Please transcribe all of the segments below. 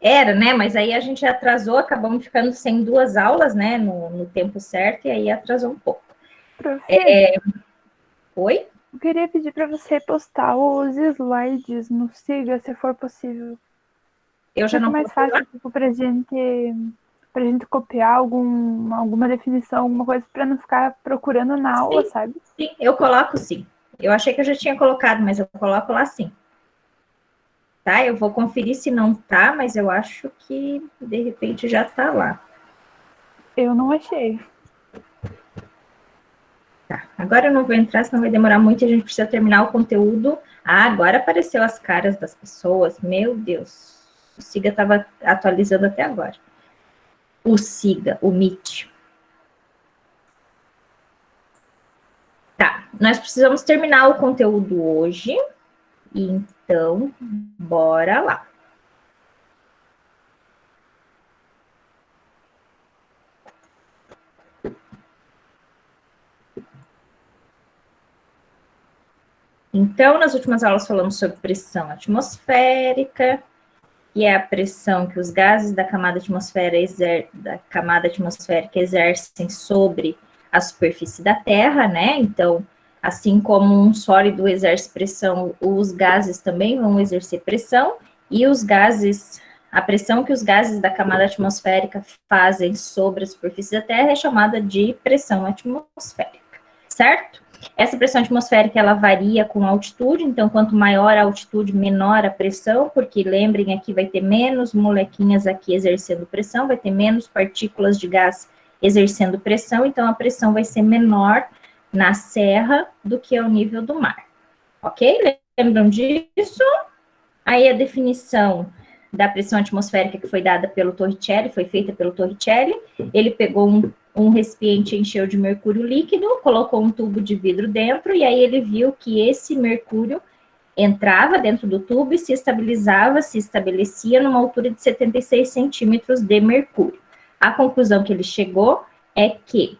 Era, né? Mas aí a gente atrasou, acabamos ficando sem 2 aulas, né? No tempo certo, e aí atrasou um pouco. Prof, Oi? eu queria pedir para você postar os slides no Siga, se for possível. Eu já Fica não mais postei lá? fácil, tipo, pra gente copiar alguma definição, alguma coisa, para não ficar procurando na aula, Sim, sabe? sim, eu coloco sim. Eu achei que eu já tinha colocado, mas eu coloco lá sim. Tá? Eu vou conferir se não tá, mas eu acho que de repente já tá lá. Eu não achei. Tá. Agora eu não vou entrar, senão vai demorar muito e a gente precisa terminar o conteúdo. Ah, agora apareceu as caras das pessoas. Meu Deus. O Siga estava atualizando até agora. O Siga, o Meet. Tá, nós precisamos terminar o conteúdo hoje, então, bora lá. Então, nas últimas aulas falamos sobre pressão atmosférica, que é a pressão que os gases da camada atmosférica exercem sobre a superfície da Terra, né? Então, assim como um sólido exerce pressão, os gases também vão exercer pressão, e os gases, a pressão que os gases da camada atmosférica fazem sobre a superfície da Terra é chamada de pressão atmosférica, certo? Essa pressão atmosférica, ela varia com a altitude, então, quanto maior a altitude, menor a pressão, porque lembrem aqui, vai ter menos molequinhas aqui exercendo pressão, vai ter menos partículas de gás exercendo pressão, então a pressão vai ser menor na serra do que ao nível do mar. Ok? Lembram disso? Aí a definição da pressão atmosférica que foi dada pelo Torricelli, foi feita pelo Torricelli, ele pegou um recipiente, encheu de mercúrio líquido, colocou um tubo de vidro dentro, e aí ele viu que esse mercúrio entrava dentro do tubo e se estabilizava, se estabelecia numa altura de 76 centímetros de mercúrio. A conclusão que ele chegou é que,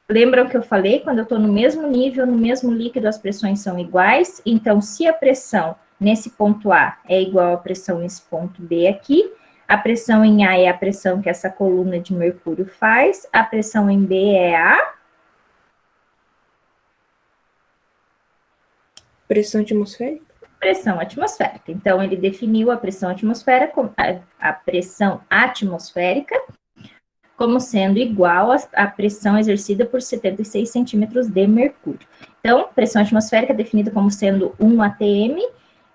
lembram que eu falei, quando eu estou no mesmo nível, no mesmo líquido, as pressões são iguais, então se a pressão nesse ponto A é igual à pressão nesse ponto B aqui, a pressão em A é a pressão que essa coluna de mercúrio faz, a pressão em B é a Pressão atmosférica? pressão atmosférica. Então, ele definiu a pressão atmosférica como sendo igual à pressão exercida por 76 centímetros de mercúrio. Então, pressão atmosférica é definida como sendo 1 atm,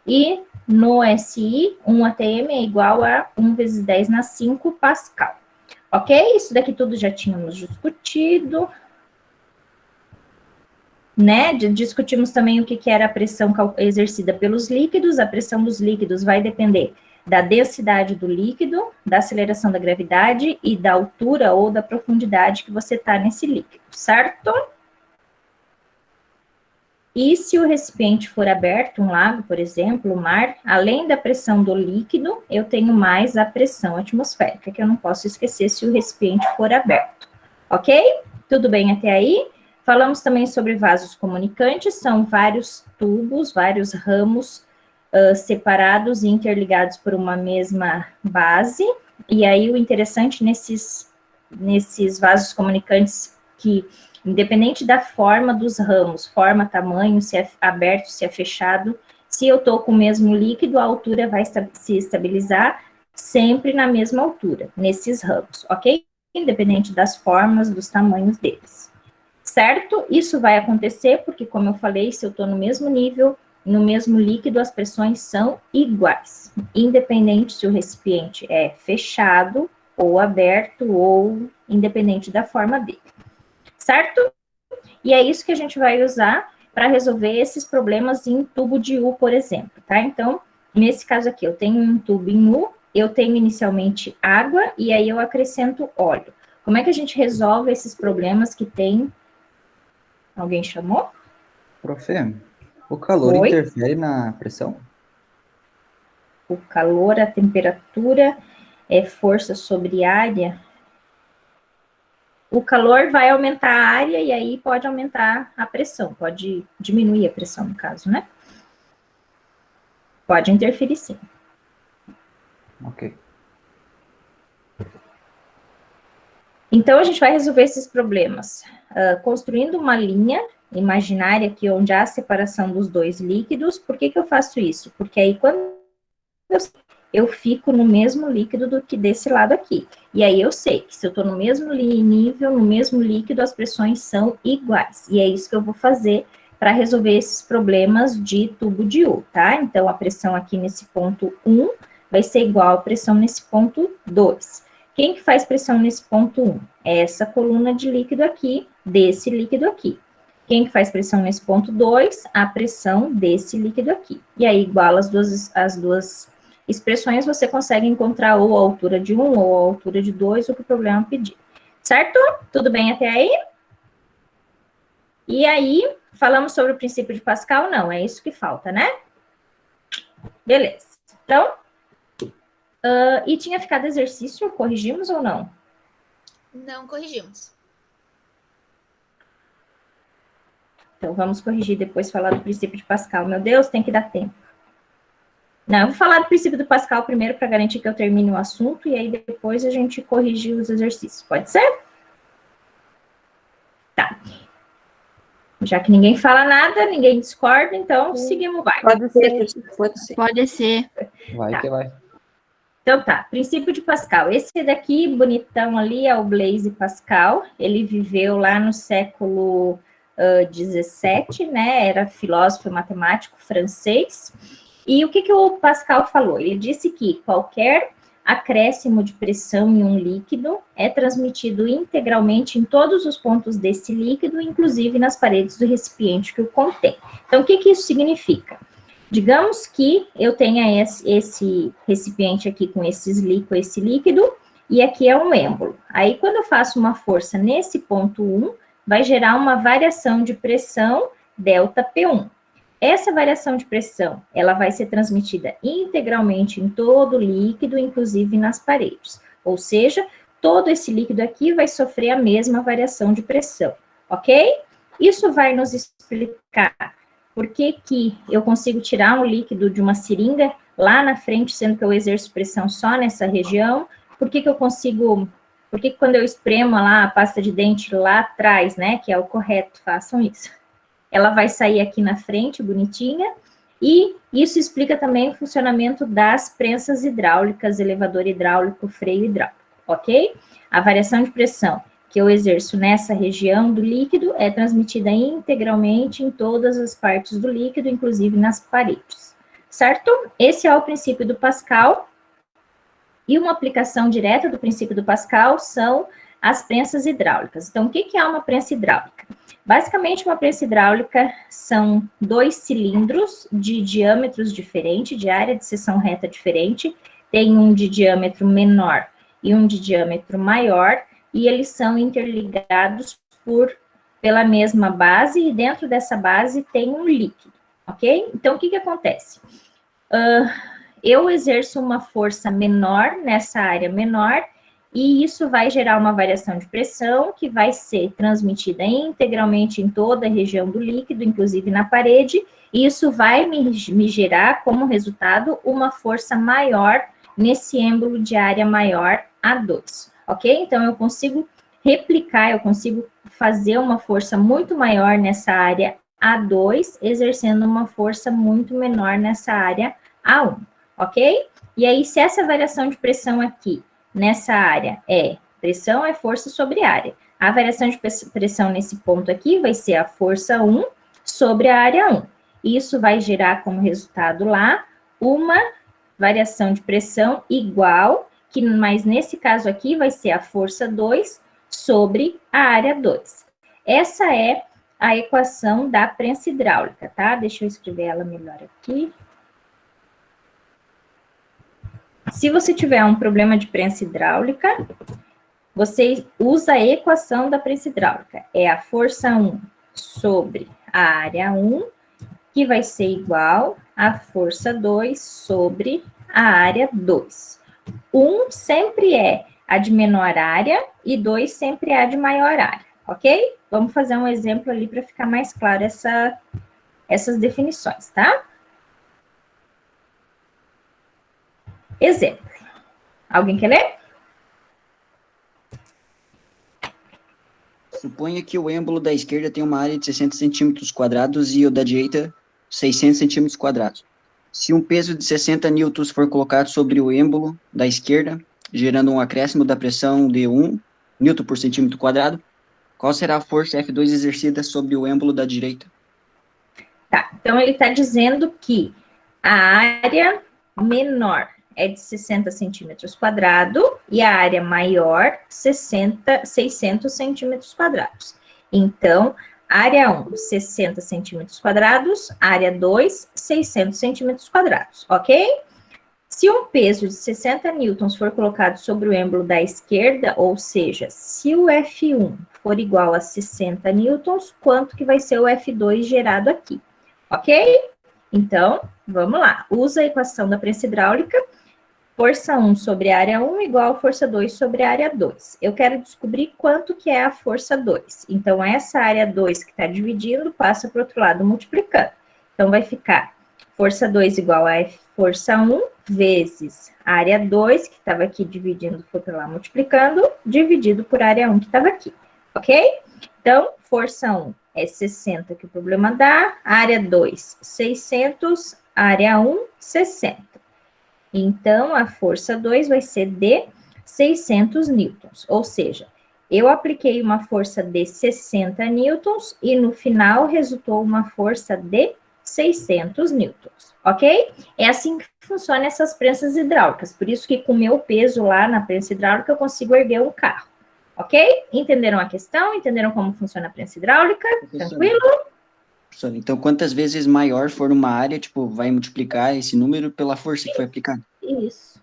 e no SI, 1 atm é igual a 1 vezes 10 na 5 Pascal. Ok? Isso daqui tudo já tínhamos discutido. Né? Discutimos também o que era a pressão exercida pelos líquidos. A pressão dos líquidos vai depender da densidade do líquido, da aceleração da gravidade e da altura ou da profundidade que você está nesse líquido, certo? E se o recipiente for aberto, um lago, por exemplo, o mar, além da pressão do líquido, eu tenho mais a pressão atmosférica, que eu não posso esquecer se o recipiente for aberto. Ok? Tudo bem até aí? Falamos também sobre vasos comunicantes, são vários tubos, vários ramos separados e interligados por uma mesma base. E aí o interessante nesses vasos comunicantes que, independente da forma dos ramos, forma, tamanho, se é aberto, se é fechado, se eu estou com o mesmo líquido, a altura vai se estabilizar sempre na mesma altura, nesses ramos, ok? Independente das formas, dos tamanhos deles. Certo? Isso vai acontecer porque, como eu falei, se eu estou no mesmo nível, no mesmo líquido, as pressões são iguais, independente se o recipiente é fechado ou aberto, ou independente da forma dele. Certo? E é isso que a gente vai usar para resolver esses problemas em tubo de U, por exemplo, tá? Então, nesse caso aqui, eu tenho um tubo em U, eu tenho inicialmente água, e aí eu acrescento óleo. Como é que a gente resolve esses problemas que tem... Alguém chamou? Prof, o calor Oi? interfere na pressão? O calor, a temperatura, é força sobre área. O calor vai aumentar a área e aí pode aumentar a pressão, pode diminuir a pressão, no caso, né? Pode interferir, sim. Ok. Então, a gente vai resolver esses problemas construindo uma linha imaginária aqui onde há a separação dos dois líquidos. Por que eu faço isso? Porque aí, quando eu fico no mesmo líquido do que desse lado aqui. E aí, eu sei que se eu estou no mesmo nível, no mesmo líquido, as pressões são iguais. E é isso que eu vou fazer para resolver esses problemas de tubo de U, tá? Então, a pressão aqui nesse ponto 1 vai ser igual à pressão nesse ponto 2. Quem que faz pressão nesse ponto 1? É essa coluna de líquido aqui, desse líquido aqui. Quem que faz pressão nesse ponto 2? A pressão desse líquido aqui. E aí, igual as duas expressões, você consegue encontrar ou a altura de 1 ou a altura de 2, o que o problema pedir. Certo? Tudo bem até aí? E aí, falamos sobre o princípio de Pascal? Não, é isso que falta, né? Beleza. Então, e tinha ficado exercício, corrigimos ou não? Não corrigimos. Então, vamos corrigir depois, falar do princípio de Pascal. Meu Deus, tem que dar tempo. Não, eu vou falar do princípio do Pascal primeiro, para garantir que eu termine o assunto, e aí depois a gente corrigir os exercícios. Pode ser? Tá. Já que ninguém fala nada, ninguém discorda, então seguimos, vai. Pode ser. Pode ser. Pode ser. Vai Tá. que vai. Então tá, princípio de Pascal. Esse daqui, bonitão ali, é o Blaise Pascal. Ele viveu lá no século XVII, né? Era filósofo e matemático francês. E o que o Pascal falou? Ele disse que qualquer acréscimo de pressão em um líquido é transmitido integralmente em todos os pontos desse líquido, inclusive nas paredes do recipiente que o contém. Então, o que isso significa? Digamos que eu tenha esse recipiente aqui com esse líquido, e aqui é um êmbolo. Aí, quando eu faço uma força nesse ponto 1, vai gerar uma variação de pressão ΔP1. Essa variação de pressão, ela vai ser transmitida integralmente em todo o líquido, inclusive nas paredes. Ou seja, todo esse líquido aqui vai sofrer a mesma variação de pressão, ok? Isso vai nos explicar por que eu consigo tirar um líquido de uma seringa lá na frente, sendo que eu exerço pressão só nessa região? Por que eu consigo... Por que quando eu espremo lá a pasta de dente lá atrás, né, que é o correto, façam isso. Ela vai sair aqui na frente, bonitinha, e isso explica também o funcionamento das prensas hidráulicas, elevador hidráulico, freio hidráulico, ok? A variação de pressão que eu exerço nessa região do líquido é transmitida integralmente em todas as partes do líquido, inclusive nas paredes, certo? Esse é o princípio do Pascal, e uma aplicação direta do princípio do Pascal são as prensas hidráulicas. Então, o que é uma prensa hidráulica? Basicamente, uma prensa hidráulica são dois cilindros de diâmetros diferentes, de área de seção reta diferente, tem um de diâmetro menor e um de diâmetro maior, e eles são interligados pela mesma base, e dentro dessa base tem um líquido, ok? Então, o que acontece? Eu exerço uma força menor nessa área menor, e isso vai gerar uma variação de pressão que vai ser transmitida integralmente em toda a região do líquido, inclusive na parede, e isso vai me gerar, como resultado, uma força maior nesse êmbolo de área maior A2, ok? Então, eu consigo replicar, eu consigo fazer uma força muito maior nessa área A2, exercendo uma força muito menor nessa área A1, ok? E aí, se essa variação de pressão aqui, nessa área, pressão é força sobre área. A variação de pressão nesse ponto aqui vai ser a força 1 sobre a área 1. Isso vai gerar como resultado lá uma variação de pressão igual, mas nesse caso aqui vai ser a força 2 sobre a área 2. Essa é a equação da prensa hidráulica, tá? Deixa eu escrever ela melhor aqui. Se você tiver um problema de prensa hidráulica, você usa a equação da prensa hidráulica. É a força 1 sobre a área 1, que vai ser igual à força 2 sobre a área 2. 1 sempre é a de menor área e 2 sempre é a de maior área, ok? Vamos fazer um exemplo ali para ficar mais claro essas definições, tá? Exemplo. Alguém quer ler? Suponha que o êmbolo da esquerda tem uma área de 60 centímetros quadrados e o da direita 600 centímetros quadrados. Se um peso de 60 newtons for colocado sobre o êmbolo da esquerda, gerando um acréscimo da pressão de 1 newton por centímetro quadrado, qual será a força F2 exercida sobre o êmbolo da direita? Tá, então ele está dizendo que a área menor é de 60 centímetros quadrados e a área maior 600 centímetros quadrados. Então, área 1, 60 centímetros quadrados, área 2, 600 centímetros quadrados, ok? Se um peso de 60 newtons for colocado sobre o êmbolo da esquerda, ou seja, se o F1 for igual a 60 newtons, quanto que vai ser o F2 gerado aqui, ok? Então, vamos lá. Usa a equação da prensa hidráulica. Força 1 sobre área 1 igual a força 2 sobre área 2. Eu quero descobrir quanto que é a força 2. Então, essa área 2 que está dividindo, passa para o outro lado multiplicando. Então, vai ficar força 2 igual a força 1 vezes área 2, que estava aqui dividindo, foi para lá multiplicando, dividido por área 1 que estava aqui, ok? Então, força 1 é 60 que o problema dá, área 2, 600, área 1, 60. Então, a força 2 vai ser de 600 newtons, ou seja, eu apliquei uma força de 60 newtons e no final resultou uma força de 600 newtons, ok? É assim que funcionam essas prensas hidráulicas, por isso que com o meu peso lá na prensa hidráulica eu consigo erguer um carro, ok? Entenderam a questão? Entenderam como funciona a prensa hidráulica? Tranquilo? Professor, então, quantas vezes maior for uma área, tipo, vai multiplicar esse número pela força que foi aplicada? Isso.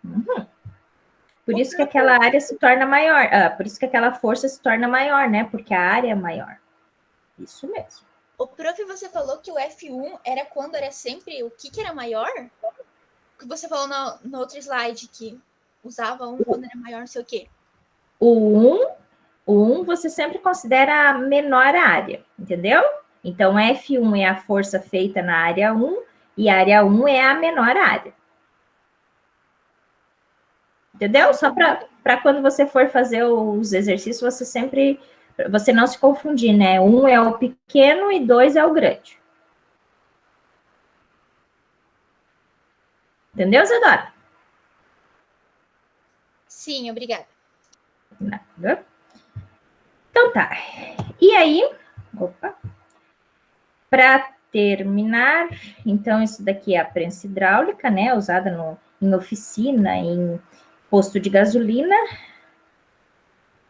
Uhum. Por isso que aquela área se torna maior, por isso que aquela força se torna maior, né? Porque a área é maior. Isso mesmo. O prof, você falou que o F1 era quando era sempre o que era maior? Que você falou no outro slide que usava um quando era maior, não sei o quê. O 1 você sempre considera a menor área, entendeu? Então, F1 é a força feita na área 1 e a área 1 é a menor área. Entendeu? Só para quando você for fazer os exercícios, você não se confundir, né? 1 é o pequeno e 2 é o grande. Entendeu, Zedora? Sim, obrigada. Nada. Então tá. E aí, para terminar, então isso daqui é a prensa hidráulica, né? Usada em oficina, em posto de gasolina.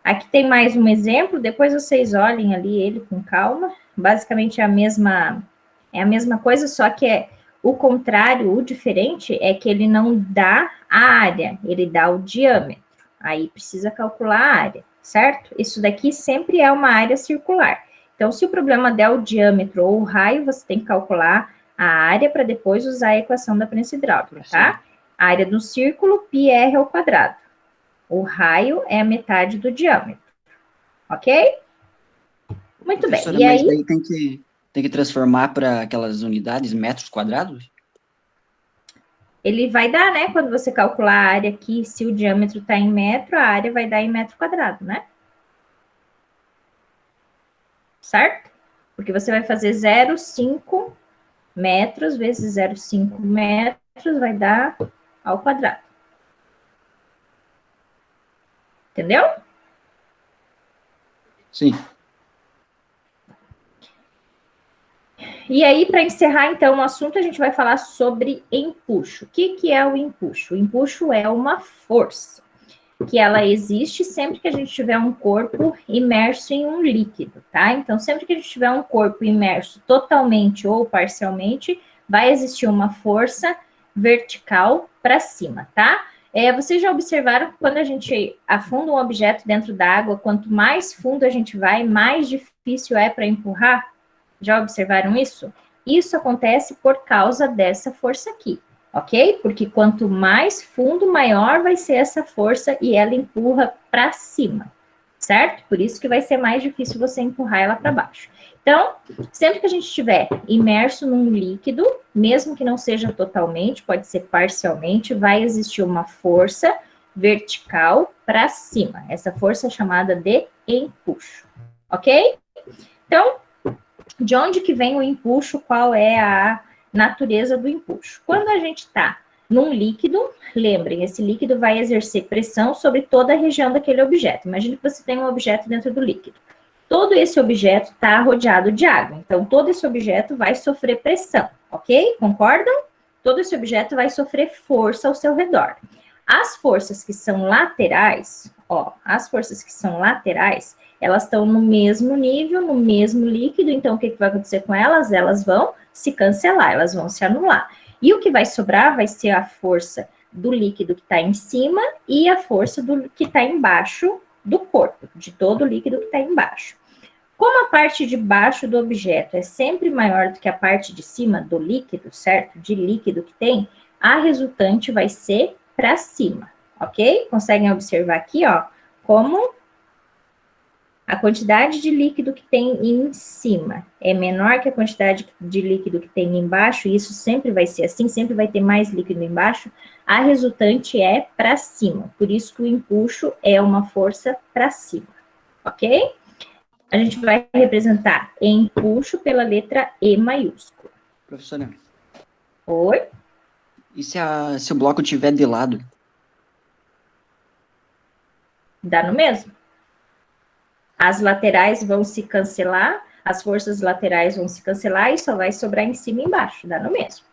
Aqui tem mais um exemplo, depois vocês olhem ali ele com calma. Basicamente é a mesma coisa, só que o contrário, o diferente é que ele não dá a área, ele dá o diâmetro. Aí precisa calcular a área, certo? Isso daqui sempre é uma área circular. Então, se o problema der o diâmetro ou o raio, você tem que calcular a área para depois usar a equação da prensa hidráulica, tá? A área do círculo, πr ao quadrado. O raio é a metade do diâmetro, ok? Muito bem, e aí... Mas daí tem que transformar para aquelas unidades, metros quadrados? Ele vai dar, né, quando você calcular a área aqui, se o diâmetro está em metro, a área vai dar em metro quadrado, né? Certo? Porque você vai fazer 0,5 metros vezes 0,5 metros, vai dar ao quadrado. Entendeu? Sim. E aí, para encerrar, então, o assunto, a gente vai falar sobre empuxo. O que é o empuxo? O empuxo é uma força, que ela existe sempre que a gente tiver um corpo imerso em um líquido, tá? Então, sempre que a gente tiver um corpo imerso totalmente ou parcialmente, vai existir uma força vertical para cima, tá? Vocês já observaram que quando a gente afunda um objeto dentro da água, quanto mais fundo a gente vai, mais difícil é para empurrar? Já observaram isso? Isso acontece por causa dessa força aqui, ok? Porque quanto mais fundo, maior vai ser essa força e ela empurra para cima, certo? Por isso que vai ser mais difícil você empurrar ela para baixo. Então, sempre que a gente estiver imerso num líquido, mesmo que não seja totalmente, pode ser parcialmente, vai existir uma força vertical para cima. Essa força é chamada de empuxo, ok? Então, de onde que vem o empuxo? Qual é a natureza do empuxo? Quando a gente está num líquido, lembrem, esse líquido vai exercer pressão sobre toda a região daquele objeto. Imagine que você tem um objeto dentro do líquido. Todo esse objeto está rodeado de água, então todo esse objeto vai sofrer pressão, ok? Concordam? Todo esse objeto vai sofrer força ao seu redor. As forças que são laterais, elas estão no mesmo nível, no mesmo líquido, então o que vai acontecer com elas? Elas vão se cancelar, elas vão se anular. E o que vai sobrar vai ser a força do líquido que está em cima e a força do que está embaixo do corpo, de todo o líquido que está embaixo. Como a parte de baixo do objeto é sempre maior do que a parte de cima do líquido, certo? De líquido que tem, a resultante vai ser para cima, ok? Conseguem observar aqui, ó, como a quantidade de líquido que tem em cima é menor que a quantidade de líquido que tem embaixo, e isso sempre vai ser assim, sempre vai ter mais líquido embaixo, a resultante é para cima. Por isso que o empuxo é uma força para cima, ok? A gente vai representar empuxo pela letra E maiúscula. Professora, Oi? e se o bloco estiver de lado? Dá no mesmo. As laterais vão se cancelar, as forças laterais vão se cancelar e só vai sobrar em cima e embaixo, dá no mesmo.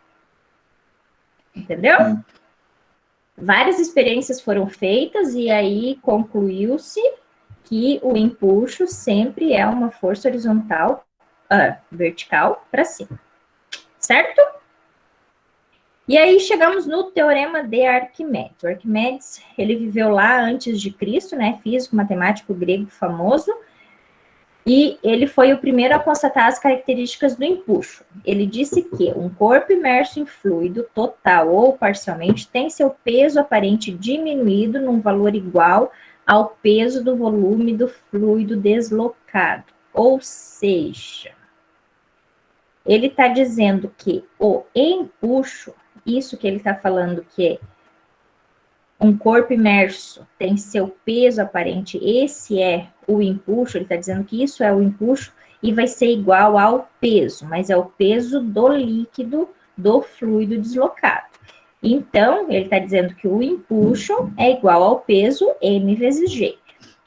Entendeu? Várias experiências foram feitas e aí concluiu-se que o empuxo sempre é uma força horizontal, vertical para cima. Certo? E aí chegamos no Teorema de Arquimedes. O Arquimedes, ele viveu lá antes de Cristo, né? Físico, matemático grego famoso. E ele foi o primeiro a constatar as características do empuxo. Ele disse que um corpo imerso em fluido, total ou parcialmente, tem seu peso aparente diminuído num valor igual ao peso do volume do fluido deslocado. Ou seja, ele está dizendo que o empuxo, isso que ele está falando que é um corpo imerso tem seu peso aparente, esse é o empuxo, ele está dizendo que isso é o empuxo e vai ser igual ao peso, mas é o peso do líquido, do fluido deslocado. Então, ele está dizendo que o empuxo é igual ao peso m vezes g.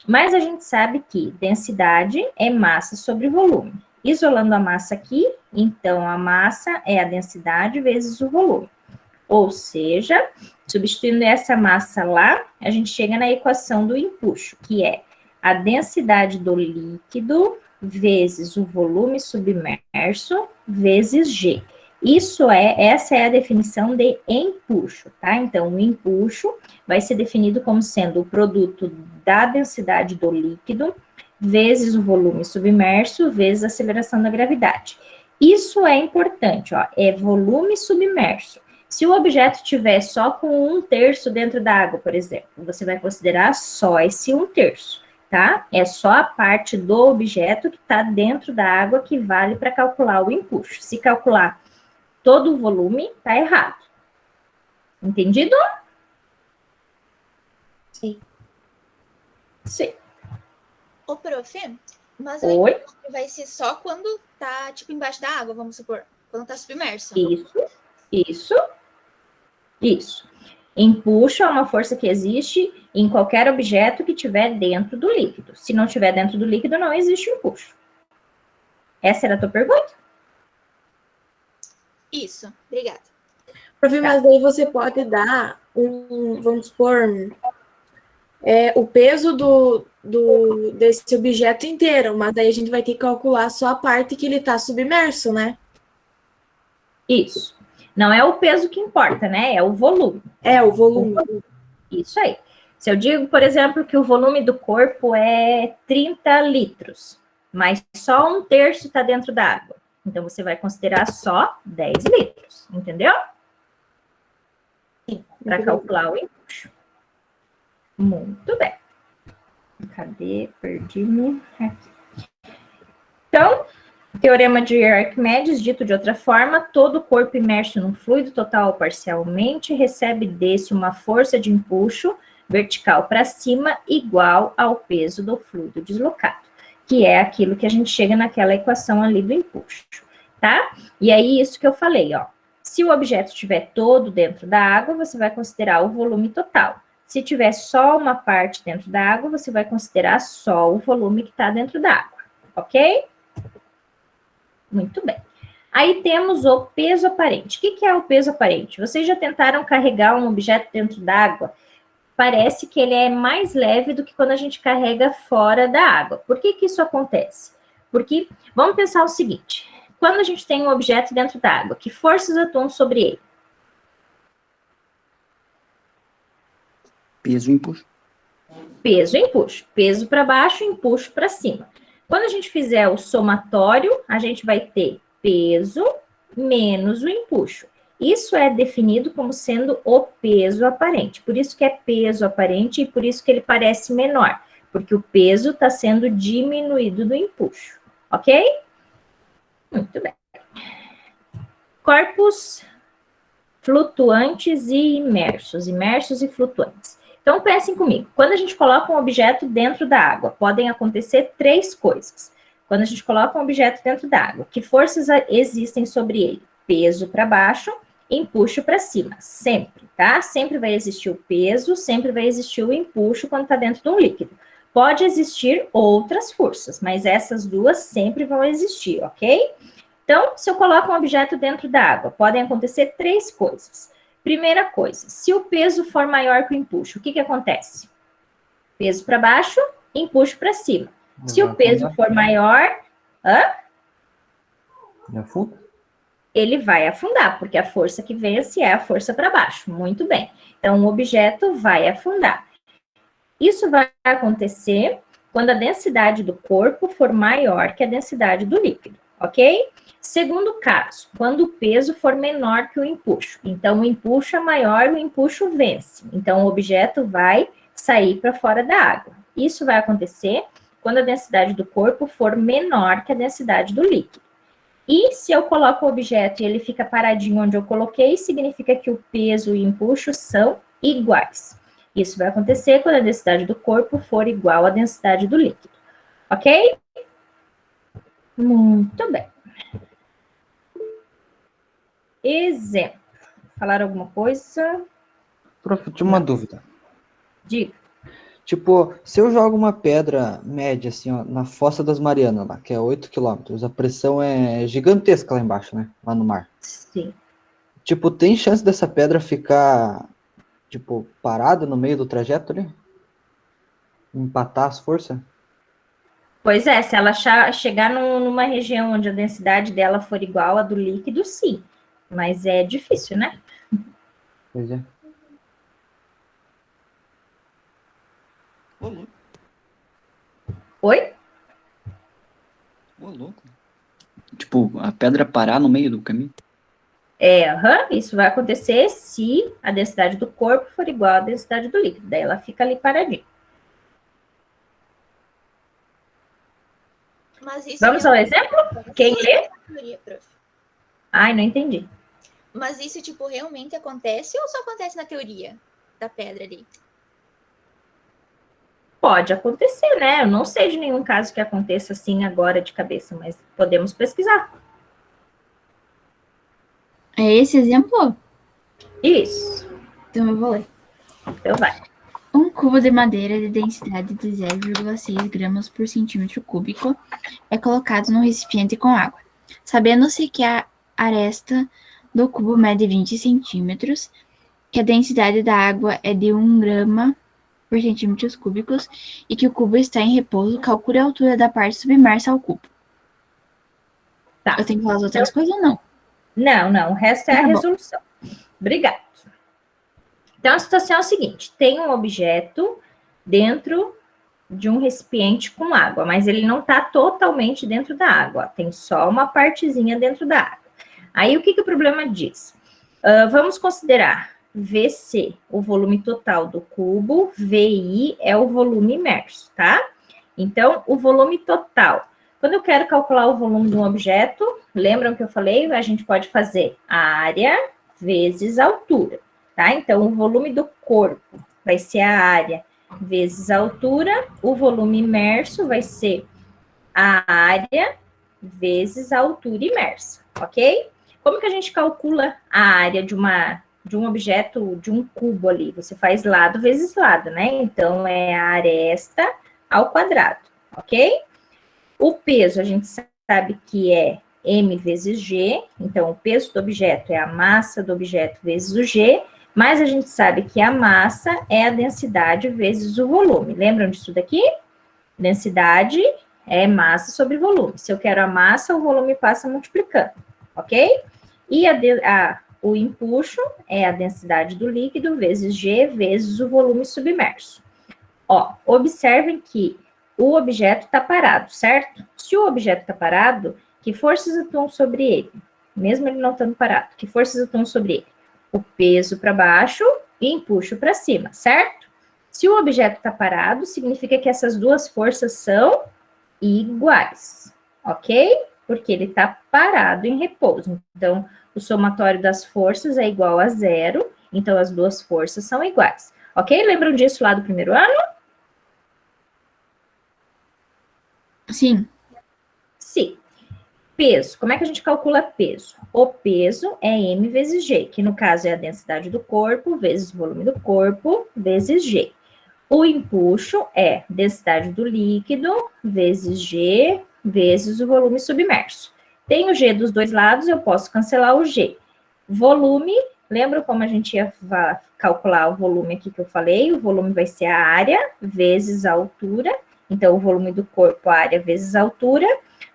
Mas a gente sabe que densidade é massa sobre volume. Isolando a massa aqui, então a massa é a densidade vezes o volume. Ou seja, substituindo essa massa lá, a gente chega na equação do empuxo, que é a densidade do líquido vezes o volume submerso vezes G. Essa é a definição de empuxo, tá? Então, o empuxo vai ser definido como sendo o produto da densidade do líquido vezes o volume submerso vezes a aceleração da gravidade. Isso é importante, ó, é volume submerso. Se o objeto tiver só com 1/3 dentro da água, por exemplo, você vai considerar só esse 1/3, tá? É só a parte do objeto que está dentro da água que vale para calcular o empuxo. Se calcular todo o volume, tá errado. Entendido? Sim. Sim. Ô, prof, mas Oi? o vai ser só quando tá, tipo, embaixo da água, vamos supor. Quando tá submerso. Isso. Empuxo é uma força que existe em qualquer objeto que estiver dentro do líquido. Se não estiver dentro do líquido, não existe empuxo. Essa era a tua pergunta? Isso, obrigada. Prof, mas daí você pode dar vamos supor, o peso desse objeto inteiro, mas daí a gente vai ter que calcular só a parte que ele está submerso, né? Isso. Não é o peso que importa, né? É o volume. É, o volume. Isso aí. Se eu digo, por exemplo, que o volume do corpo é 30 litros, mas só 1/3 está dentro da água. Então, você vai considerar só 10 litros, entendeu? Para calcular o empuxo. Muito bem. Cadê? Perdi-me aqui. Então, teorema de Arquimedes, dito de outra forma, todo corpo imerso num fluido total ou parcialmente recebe desse uma força de empuxo vertical para cima igual ao peso do fluido deslocado, que é aquilo que a gente chega naquela equação ali do empuxo, tá? E aí, isso que eu falei, ó. Se o objeto estiver todo dentro da água, você vai considerar o volume total. Se tiver só uma parte dentro da água, você vai considerar só o volume que está dentro da água, ok? Muito bem. Aí temos o peso aparente. O que é o peso aparente? Vocês já tentaram carregar um objeto dentro d'água? Parece que ele é mais leve do que quando a gente carrega fora da água. Por que isso acontece? Porque, vamos pensar o seguinte, quando a gente tem um objeto dentro d'água, que forças atuam sobre ele? Peso e empuxo. Peso e empuxo. Peso para baixo, empuxo para cima. Quando a gente fizer o somatório, a gente vai ter peso menos o empuxo. Isso é definido como sendo o peso aparente. Por isso que é peso aparente e por isso que ele parece menor. Porque o peso está sendo diminuído do empuxo. Ok? Muito bem. Corpos flutuantes e imersos. Imersos e flutuantes. Então, pensem comigo. Quando a gente coloca um objeto dentro da água, podem acontecer 3 coisas. Quando a gente coloca um objeto dentro da água, que forças existem sobre ele? Peso para baixo, empuxo para cima. Sempre, tá? Sempre vai existir o peso, sempre vai existir o empuxo quando está dentro de um líquido. Pode existir outras forças, mas essas duas sempre vão existir, ok? Então, se eu coloco um objeto dentro da água, podem acontecer 3 coisas. Primeira coisa, se o peso for maior que o empuxo, o que acontece? Peso para baixo, empuxo para cima. Se o peso for maior, ele vai afundar, porque a força que vence é a força para baixo. Muito bem. Então, o objeto vai afundar. Isso vai acontecer quando a densidade do corpo for maior que a densidade do líquido, ok? Segundo caso, quando o peso for menor que o empuxo. Então, o empuxo é maior, o empuxo vence. Então, o objeto vai sair para fora da água. Isso vai acontecer quando a densidade do corpo for menor que a densidade do líquido. E se eu coloco o objeto e ele fica paradinho onde eu coloquei, significa que o peso e o empuxo são iguais. Isso vai acontecer quando a densidade do corpo for igual à densidade do líquido. Ok? Muito bem. Exemplo. Falar alguma coisa? Prof, tinha uma dúvida. Diga. Tipo, se eu jogo uma pedra média, assim, ó, na Fossa das Marianas, lá, que é 8 quilômetros, a pressão é gigantesca lá embaixo, né? Lá no mar. Sim. Tipo, tem chance dessa pedra ficar, tipo, parada no meio do trajeto ali? Empatar as forças? Pois é, se ela chegar numa região onde a densidade dela for igual à do líquido, sim. Mas é difícil, né? Pois é. Ô, louco. Oi? Ô, louco. Tipo, a pedra parar no meio do caminho. Isso vai acontecer se a densidade do corpo for igual à densidade do líquido. Daí ela fica ali paradinha. Mas isso Vamos ao exemplo? Quem lê? Teoria, prof. Ai, não entendi. Mas isso, tipo, realmente acontece ou só acontece na teoria da pedra ali? Pode acontecer, né? Eu não sei de nenhum caso que aconteça assim agora de cabeça, mas podemos pesquisar. É esse exemplo? Isso. Então eu vou ler. Então vai. Um cubo de madeira de densidade de 0,6 gramas por centímetro cúbico é colocado num recipiente com água. Sabendo-se que a aresta do cubo mede 20 centímetros, que a densidade da água é de 1 grama por centímetros cúbicos e que o cubo está em repouso, calcule a altura da parte submersa ao cubo. Tá. Eu tenho que falar as outras coisas ou não? Não. O resto é a resolução. Obrigada. Então, a situação é a seguinte. Tem um objeto dentro de um recipiente com água, mas ele não está totalmente dentro da água. Tem só uma partezinha dentro da água. Aí, o que o problema diz? Vamos considerar VC, o volume total do cubo, VI é o volume imerso, tá? Então, o volume total. Quando eu quero calcular o volume de um objeto, lembram que eu falei? A gente pode fazer a área vezes a altura, tá? Então, o volume do corpo vai ser a área vezes a altura, o volume imerso vai ser a área vezes a altura imersa, ok? Como que a gente calcula a área de um objeto, de um cubo ali? Você faz lado vezes lado, né? Então, é a aresta ao quadrado, ok? O peso, a gente sabe que é m vezes g, então o peso do objeto é a massa do objeto vezes o g, mas a gente sabe que a massa é a densidade vezes o volume. Lembram disso daqui? Densidade é massa sobre volume. Se eu quero a massa, o volume passa multiplicando, ok? E o empuxo é a densidade do líquido vezes G vezes o volume submerso. Ó, observem que o objeto está parado, certo? Se o objeto está parado, que forças atuam sobre ele? Mesmo ele não estando parado, que forças atuam sobre ele? O peso para baixo e empuxo para cima, certo? Se o objeto está parado, significa que essas duas forças são iguais, ok? Porque ele está parado em repouso. Então, o somatório das forças é igual a zero, então as duas forças são iguais. Ok? Lembram disso lá do primeiro ano? Sim. Sim. Peso. Como é que a gente calcula peso? O peso é m vezes g, que no caso é a densidade do corpo, vezes o volume do corpo, vezes g. O empuxo é densidade do líquido, vezes g, vezes o volume submerso. Tem o g dos dois lados, eu posso cancelar o g. Volume, lembra como a gente ia calcular o volume aqui que eu falei? O volume vai ser a área vezes a altura. Então, o volume do corpo, a área vezes a altura.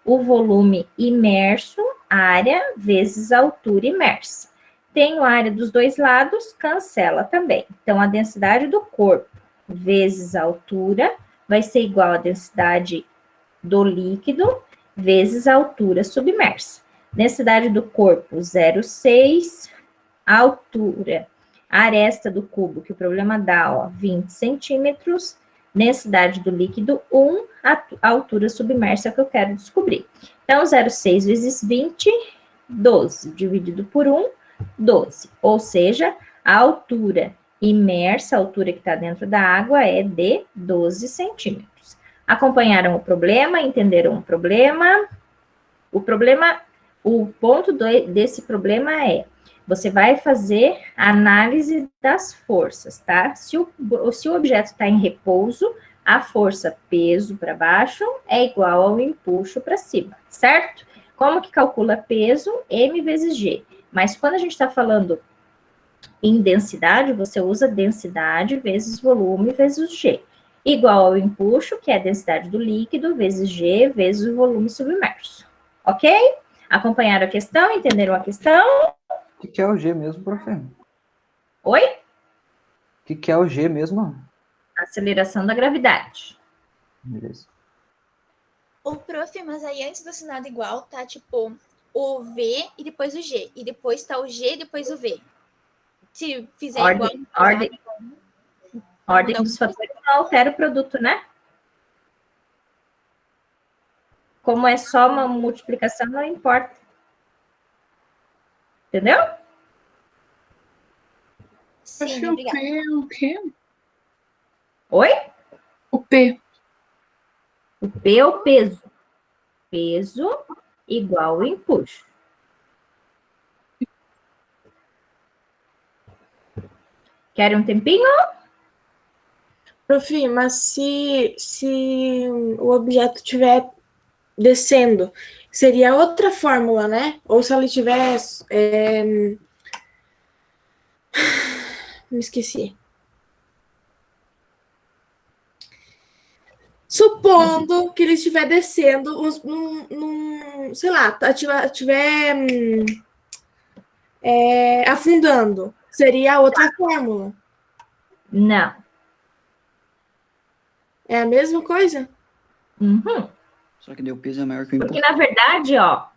O volume imerso, área vezes a altura imersa. Tenho a área dos dois lados, cancela também. Então, a densidade do corpo vezes a altura vai ser igual à densidade do líquido vezes a altura submersa. Densidade do corpo, 0,6. Altura, a aresta do cubo, que o problema dá, ó, 20 centímetros. Densidade do líquido, 1. A altura submersa que eu quero descobrir. Então, 0,6 vezes 20, 12. Dividido por 1, 12. Ou seja, a altura imersa, a altura que está dentro da água, é de 12 centímetros. Acompanharam o problema? Entenderam o problema? O ponto desse problema é, você vai fazer análise das forças, tá? Se o objeto está em repouso, a força peso para baixo é igual ao empuxo para cima, certo? Como que calcula peso? M vezes G. Mas quando a gente está falando em densidade, você usa densidade vezes volume vezes G. Igual ao empuxo, que é a densidade do líquido, vezes G, vezes o volume submerso. Ok? Acompanharam a questão? Entenderam a questão? O que é o G mesmo, prof? Oi? O que é o G mesmo? Aceleração da gravidade. Beleza. Ô, prof, mas aí antes do assinado igual, tá tipo o V e depois o G. E depois tá o G e depois o V. Se fizer igual. Ordem dos fatores não altera o produto, né? Como é só uma multiplicação, não importa. Entendeu? Sim, obrigada. O P é o quê? Oi? O P. O P é o peso. Peso igual ao empuxo. Querem um tempinho? Prof, mas se o objeto estiver descendo, seria outra fórmula, né? Ou se ela estiver. Me esqueci. Supondo que ele estiver descendo, sei lá, estiver afundando, seria outra fórmula. Não. É a mesma coisa? Uhum. Só que daí o peso é maior que o Porque, impulso. na verdade, ó,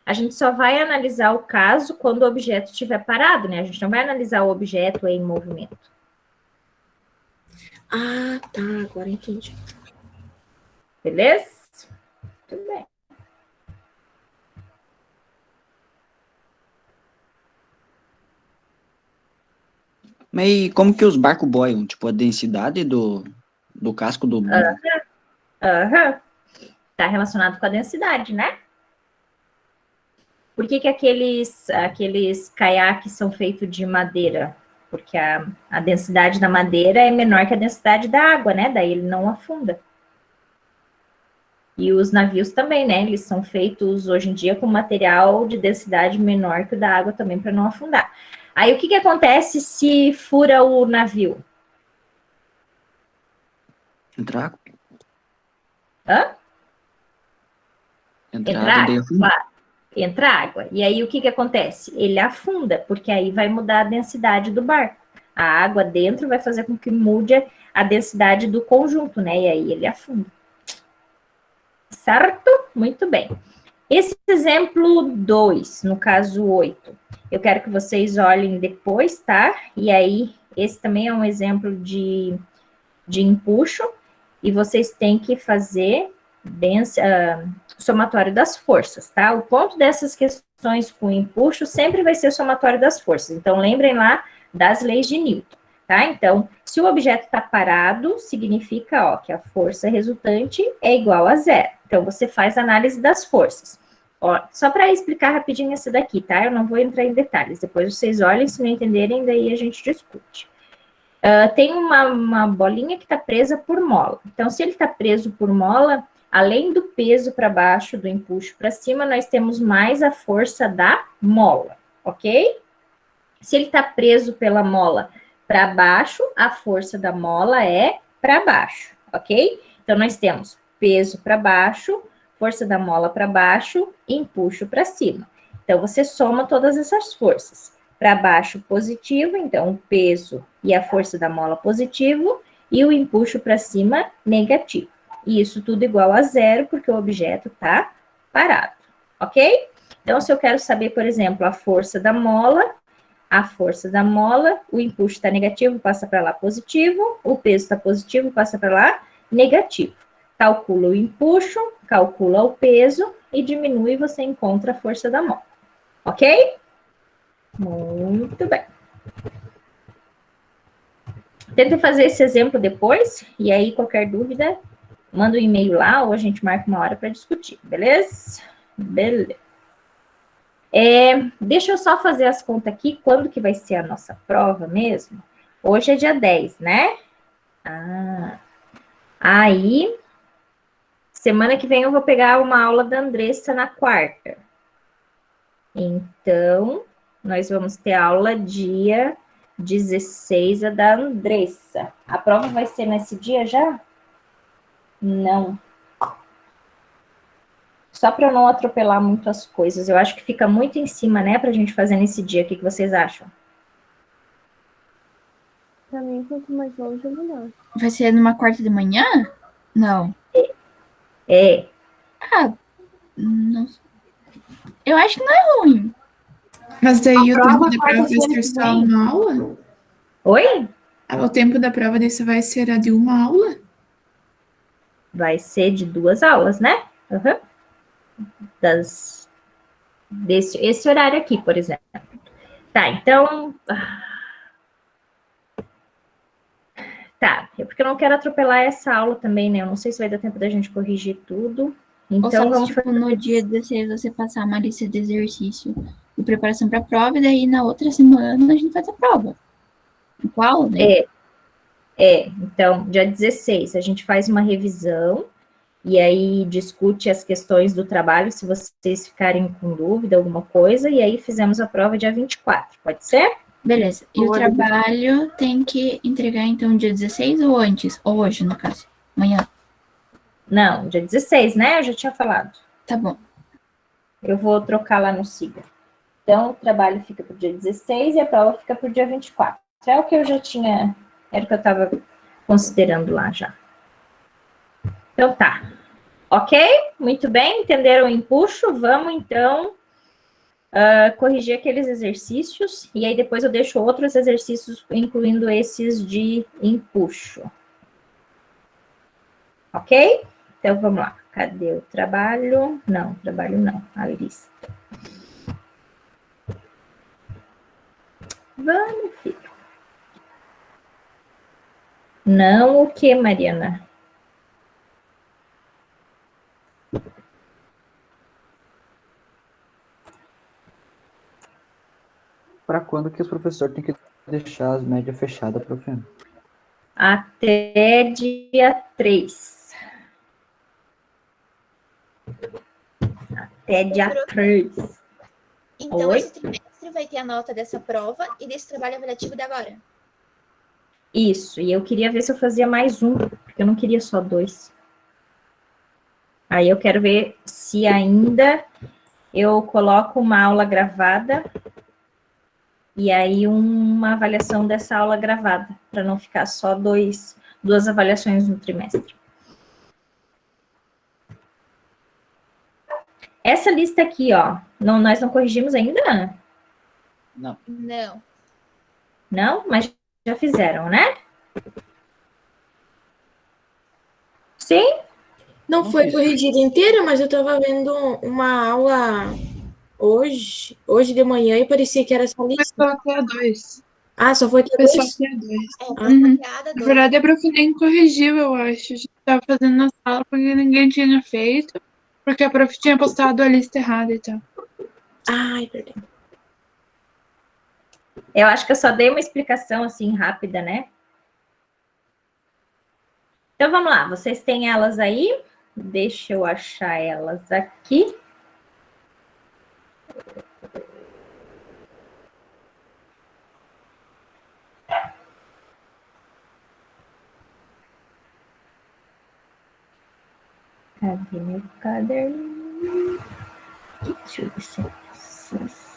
a gente só vai analisar o caso quando o objeto estiver parado, né? A gente não vai analisar o objeto em movimento. Ah, tá, agora entendi. Beleza? Tudo bem. Mas e como que os barcos boiam? Tipo, a densidade do casco do... Aham. Tá relacionado com a densidade, né? Por que que aqueles caiaques são feitos de madeira? Porque a densidade da madeira é menor que a densidade da água, né? Daí ele não afunda. E os navios também, né? Eles são feitos hoje em dia com material de densidade menor que o da água também para não afundar. Aí o que que acontece se fura o navio? Entrar? Hã? Entrar Entra água, daí água, afunda. claro. Entra água. E aí o que que acontece? Ele afunda, porque aí vai mudar a densidade do barco. A água dentro vai fazer com que mude a densidade do conjunto, né? E aí ele afunda. Certo? Muito bem. Esse exemplo 2, no caso 8, eu quero que vocês olhem depois, tá? E aí, esse também é um exemplo de empuxo, e vocês têm que fazer somatório das forças, tá? O ponto dessas questões com empuxo sempre vai ser o somatório das forças. Então, lembrem lá das leis de Newton, tá? Então, se o objeto está parado, significa, ó, que a força resultante é igual a zero. Então, você faz análise das forças. Ó, só para explicar rapidinho essa daqui, tá? Eu não vou entrar em detalhes. Depois vocês olhem, se não entenderem, daí a gente discute. Tem uma bolinha que está presa por mola. Então, se ele está preso por mola, além do peso para baixo, do empuxo para cima, nós temos mais a força da mola, ok? Se ele está preso pela mola para baixo, a força da mola é para baixo, ok? Então, nós temos peso para baixo, força da mola para baixo e empuxo para cima. Então, você soma todas essas forças. Para baixo, positivo, então o peso e a força da mola positivo, e o empuxo para cima, negativo. E isso tudo igual a zero, porque o objeto está parado, ok? Então, se eu quero saber, por exemplo, a força da mola, o empuxo está negativo, passa para lá positivo, o peso está positivo, passa para lá negativo. Calcula o empuxo, calcula o peso e diminui e você encontra a força da mola, ok? Muito bem. Tenta fazer esse exemplo depois, e aí qualquer dúvida, manda um e-mail lá ou a gente marca uma hora para discutir, beleza? Beleza. Deixa eu só fazer as contas aqui, quando que vai ser a nossa prova mesmo? Hoje é dia 10, né? Aí, semana que vem eu vou pegar uma aula da Andressa na quarta. Então, nós vamos ter aula dia 16, a da Andressa. A prova vai ser nesse dia já? Não. Só para eu não atropelar muito as coisas. Eu acho que fica muito em cima, né, para a gente fazer nesse dia. O que vocês acham? Pra mim, quanto mais longe, melhor. Vai ser numa quarta de manhã? Não. É. Não. Eu acho que não é ruim. Mas daí o tempo da prova vai quarta-feira ser que só vem. uma aula? Oi? O tempo da prova desse vai ser a de uma aula? Vai ser de 2 aulas, né? Uhum. Esse horário aqui, por exemplo. Tá, então... Tá, é porque eu não quero atropelar essa aula também, né? Eu não sei se vai dar tempo da gente corrigir tudo. Ou Então, só, vamos tipo, fazer... no dia 16 você passar uma lista de exercício de preparação para a prova, e daí na outra semana a gente faz a prova. Qual, né? Então, dia 16, a gente faz uma revisão e aí discute as questões do trabalho, se vocês ficarem com dúvida, alguma coisa, e aí fizemos a prova dia 24, pode ser? Beleza. E o trabalho tem que entregar, então, dia 16 ou antes? Ou hoje, no caso? Amanhã? Não, dia 16, né? Eu já tinha falado. Tá bom. Eu vou trocar lá no SIGA. Então, o trabalho fica para o dia 16 e a prova fica para o dia 24. É o que eu já tinha, era o que eu estava considerando lá já. Então, tá. Ok? Muito bem, entenderam o empuxo? Vamos, então, corrigir aqueles exercícios. E aí, depois eu deixo outros exercícios, incluindo esses de empuxo. Ok? Então, vamos lá. Cadê o trabalho? Não, trabalho não. A lista. Vamos, filho. Não o que, Mariana? Para quando que os professores têm que deixar as médias fechadas, prof? Até dia 3. Até dia 3. Então, Oi? esse trimestre vai ter a nota dessa prova e desse trabalho avaliativo de agora. Isso, e eu queria ver se eu fazia mais um, porque eu não queria só 2. Aí eu quero ver se ainda eu coloco uma aula gravada e aí uma avaliação dessa aula gravada, para não ficar só duas avaliações no trimestre. Essa lista aqui, ó, nós não corrigimos ainda? Não. Não. Não? Mas já fizeram, né? Sim? Não foi corrigida inteira, mas eu estava vendo uma aula hoje de manhã e parecia que era essa Foi lista. só até a 2. Ah, só foi até Foi só 2? até a 2. Foi piada Na dois. verdade, a prof nem corrigiu, eu acho. A gente tava fazendo na sala porque ninguém tinha feito, porque a prof tinha postado a lista errada e tal. Ai, perdão. Eu acho que eu só dei uma explicação assim rápida, né? Então vamos lá, vocês têm elas aí? Deixa eu achar elas aqui. Cadê meu caderninho? Deixa eu ver se é essas.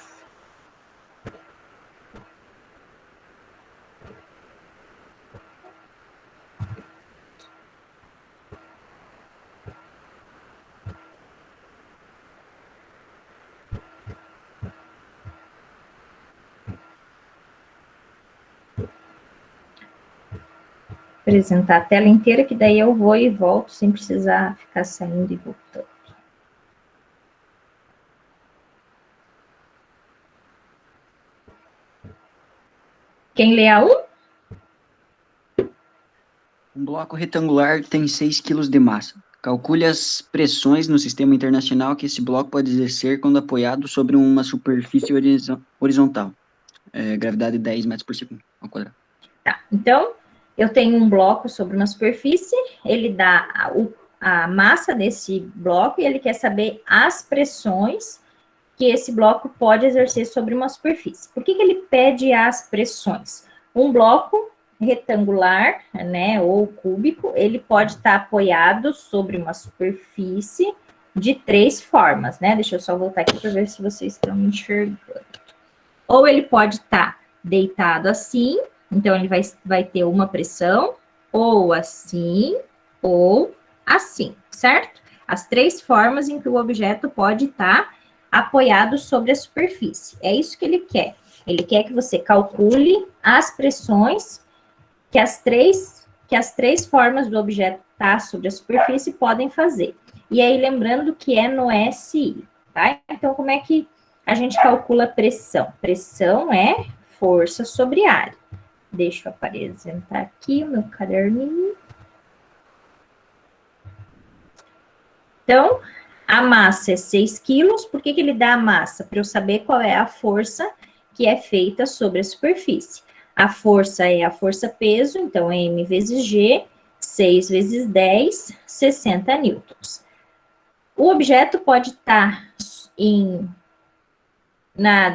Apresentar a tela inteira, que daí eu vou e volto sem precisar ficar saindo e voltando. Quem lê a 1? Um bloco retangular tem 6 kg de massa. Calcule as pressões no sistema internacional que esse bloco pode exercer quando apoiado sobre uma superfície horizontal. Gravidade 10 metros por segundo ao quadrado. Tá, então, eu tenho um bloco sobre uma superfície, ele dá a massa desse bloco e ele quer saber as pressões que esse bloco pode exercer sobre uma superfície. Por que ele pede as pressões? Um bloco retangular, né, ou cúbico, ele pode estar apoiado sobre uma superfície de 3 formas, né? Deixa eu só voltar aqui para ver se vocês estão me enxergando. Ou ele pode estar deitado assim, então ele vai ter uma pressão, ou assim, ou assim, certo? As 3 formas em que o objeto pode estar apoiado sobre a superfície. É isso que ele quer. Ele quer que você calcule as pressões que as três formas do objeto estar sobre a superfície podem fazer. E aí, lembrando que é no SI, tá? Então, como é que a gente calcula a pressão? Pressão é força sobre área. Deixa eu apresentar aqui o meu caderninho. Então, a massa é 6 quilos. Por que ele dá a massa? Para eu saber qual é a força que é feita sobre a superfície. A força é a força-peso, então é M vezes G, 6 vezes 10, 60 newtons. O objeto pode estar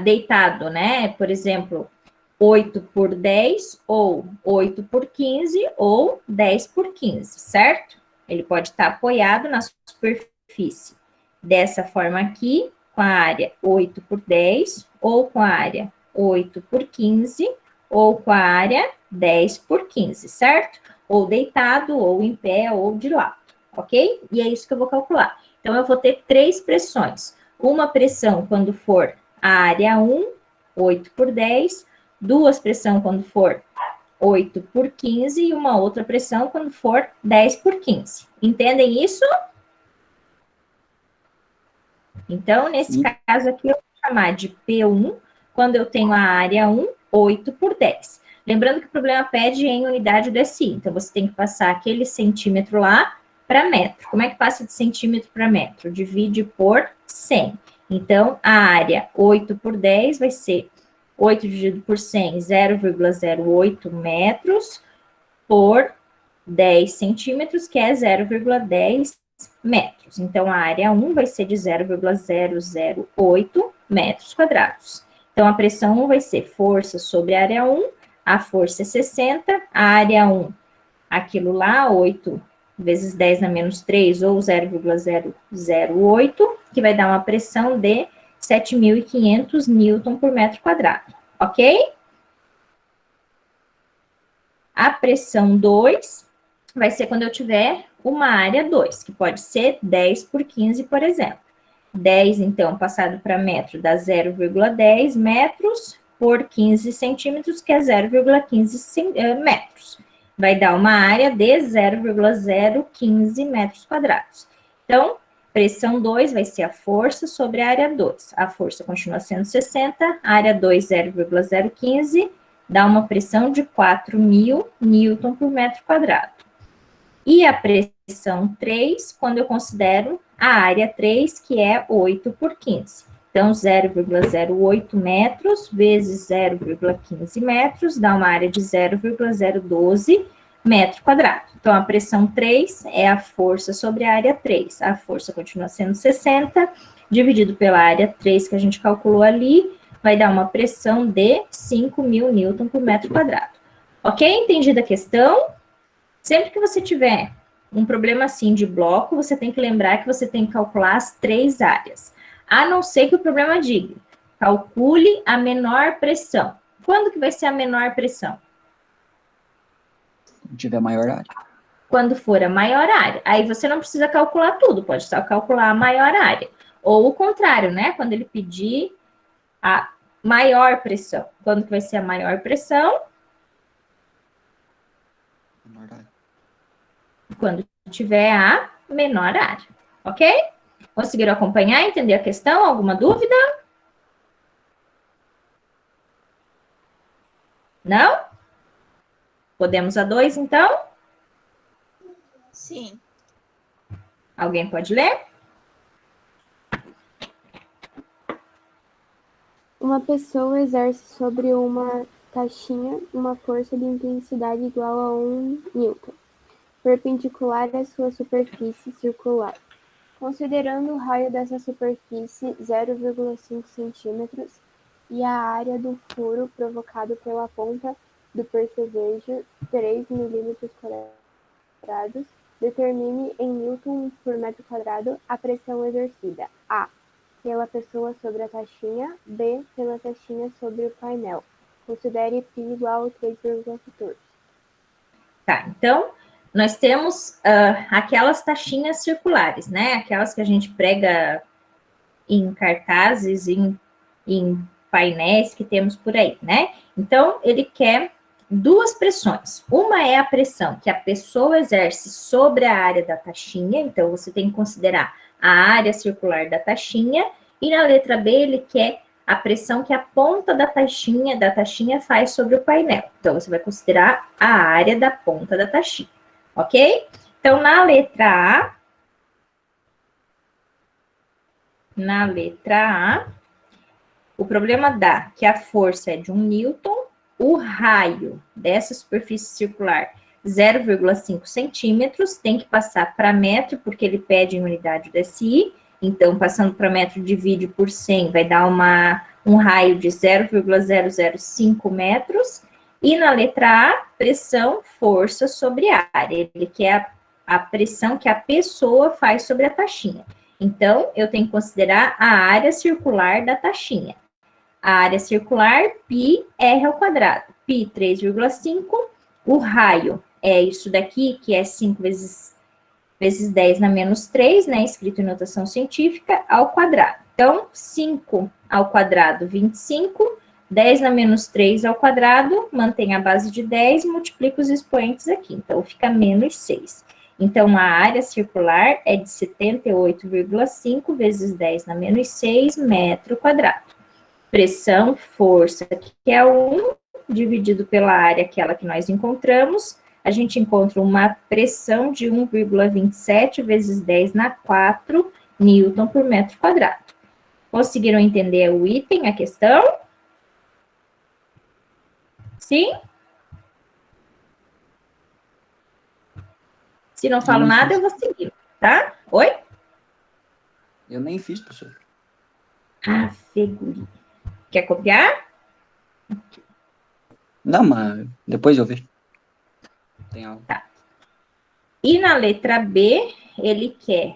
deitado, né? Por exemplo, 8 por 10, ou 8 por 15, ou 10 por 15, certo? Ele pode estar apoiado na superfície dessa forma aqui, com a área 8 por 10, ou com a área 8 por 15, ou com a área 10 por 15, certo? Ou deitado, ou em pé, ou de lado, ok? E é isso que eu vou calcular. Então, eu vou ter 3 pressões. Uma pressão quando for a área 1, 8 por 10, 2 pressão quando for 8 por 15 e uma outra pressão quando for 10 por 15. Entendem isso? Então, nesse caso aqui, eu vou chamar de P1, quando eu tenho a área 1, 8 por 10. Lembrando que o problema pede em unidade do SI, então você tem que passar aquele centímetro lá para metro. Como é que passa de centímetro para metro? Divide por 100. Então, a área 8 por 10 vai ser 8 dividido por 100, 0,08 metros por 10 centímetros, que é 0,10 metros. Então, a área 1 vai ser de 0,008 metros quadrados. Então, a pressão 1 vai ser força sobre a área 1, a força é 60, a área 1, aquilo lá, 8 vezes 10 na menos 3, ou 0,008, que vai dar uma pressão de 7.500 newton por metro quadrado, ok? A pressão 2 vai ser quando eu tiver uma área 2, que pode ser 10 por 15, por exemplo. 10, então, passado para metro, dá 0,10 metros por 15 centímetros, que é 0,15 metros. Vai dar uma área de 0,015 metros quadrados. Então, pressão 2 vai ser a força sobre a área 2. A força continua sendo 60, a área 2, 0,015, dá uma pressão de 4.000 newton por metro quadrado. E a pressão 3, quando eu considero a área 3, que é 8 por 15. Então, 0,08 metros vezes 0,15 metros, dá uma área de 0,012 metro quadrado. Então, a pressão 3 é a força sobre a área 3. A força continua sendo 60, dividido pela área 3 que a gente calculou ali, vai dar uma pressão de 5.000 newton por metro quadrado. Ok? Entendida a questão? Sempre que você tiver um problema assim de bloco, você tem que lembrar que você tem que calcular as 3 áreas. A não ser que o problema diga, calcule a menor pressão. Quando que vai ser a menor pressão? Se tiver maior área. Quando for a maior área. Aí você não precisa calcular tudo, pode só calcular a maior área. Ou o contrário, né? Quando ele pedir a maior pressão. Quando que vai ser a maior pressão? Menor área. Quando tiver a menor área, ok? Conseguiram acompanhar, entender a questão? Alguma dúvida? Não? Podemos a 2, então? Sim. Alguém pode ler? Uma pessoa exerce sobre uma taxinha uma força de intensidade igual a 1 newton, perpendicular à sua superfície circular. Considerando o raio dessa superfície 0,5 centímetros e a área do furo provocado pela ponta do percevejo 3 milímetros quadrados, determine em newton por metro quadrado a pressão exercida. A. Pela pessoa sobre a taxinha. B. Pela taxinha sobre o painel. Considere π igual a 3,14. Tá, então, nós temos aquelas taxinhas circulares, né? Aquelas que a gente prega em cartazes, em painéis que temos por aí, né? Então, ele quer 2 pressões. Uma é a pressão que a pessoa exerce sobre a área da taxinha, então você tem que considerar a área circular da taxinha, e na letra B ele quer a pressão que a ponta da taxinha faz sobre o painel. Então, você vai considerar a área da ponta da taxinha, ok? Então, na letra A, o problema dá que a força é de 1 newton, o raio dessa superfície circular 0,5 centímetros, tem que passar para metro, porque ele pede em unidade do SI, então, passando para metro, divide por 100, vai dar um raio de 0,005 metros, e na letra A, pressão, força sobre área, ele quer a pressão que a pessoa faz sobre a taxinha. Então, eu tenho que considerar a área circular da taxinha. A área circular, πr ao quadrado. Π, 3,5. O raio é isso daqui, que é 5 vezes 10 na menos 3, né? Escrito em notação científica, ao quadrado. Então, 5 ao quadrado, 25. 10 na menos 3 ao quadrado, mantém a base de 10, multiplica os expoentes aqui. Então, fica menos 6. Então, a área circular é de 78,5 vezes 10 na menos 6 metro quadrado. Pressão, força, que é 1, dividido pela área, aquela que nós encontramos, a gente encontra uma pressão de 1,27 vezes 10 na 4 Newton por metro quadrado. Conseguiram entender o item, a questão? Sim? Se não falo nada, eu vou seguir, tá? Oi? Eu nem fiz, professor. Ah, figuri. Quer copiar? Não, mas depois eu vejo. Tem algo. Tá. E na letra B, ele quer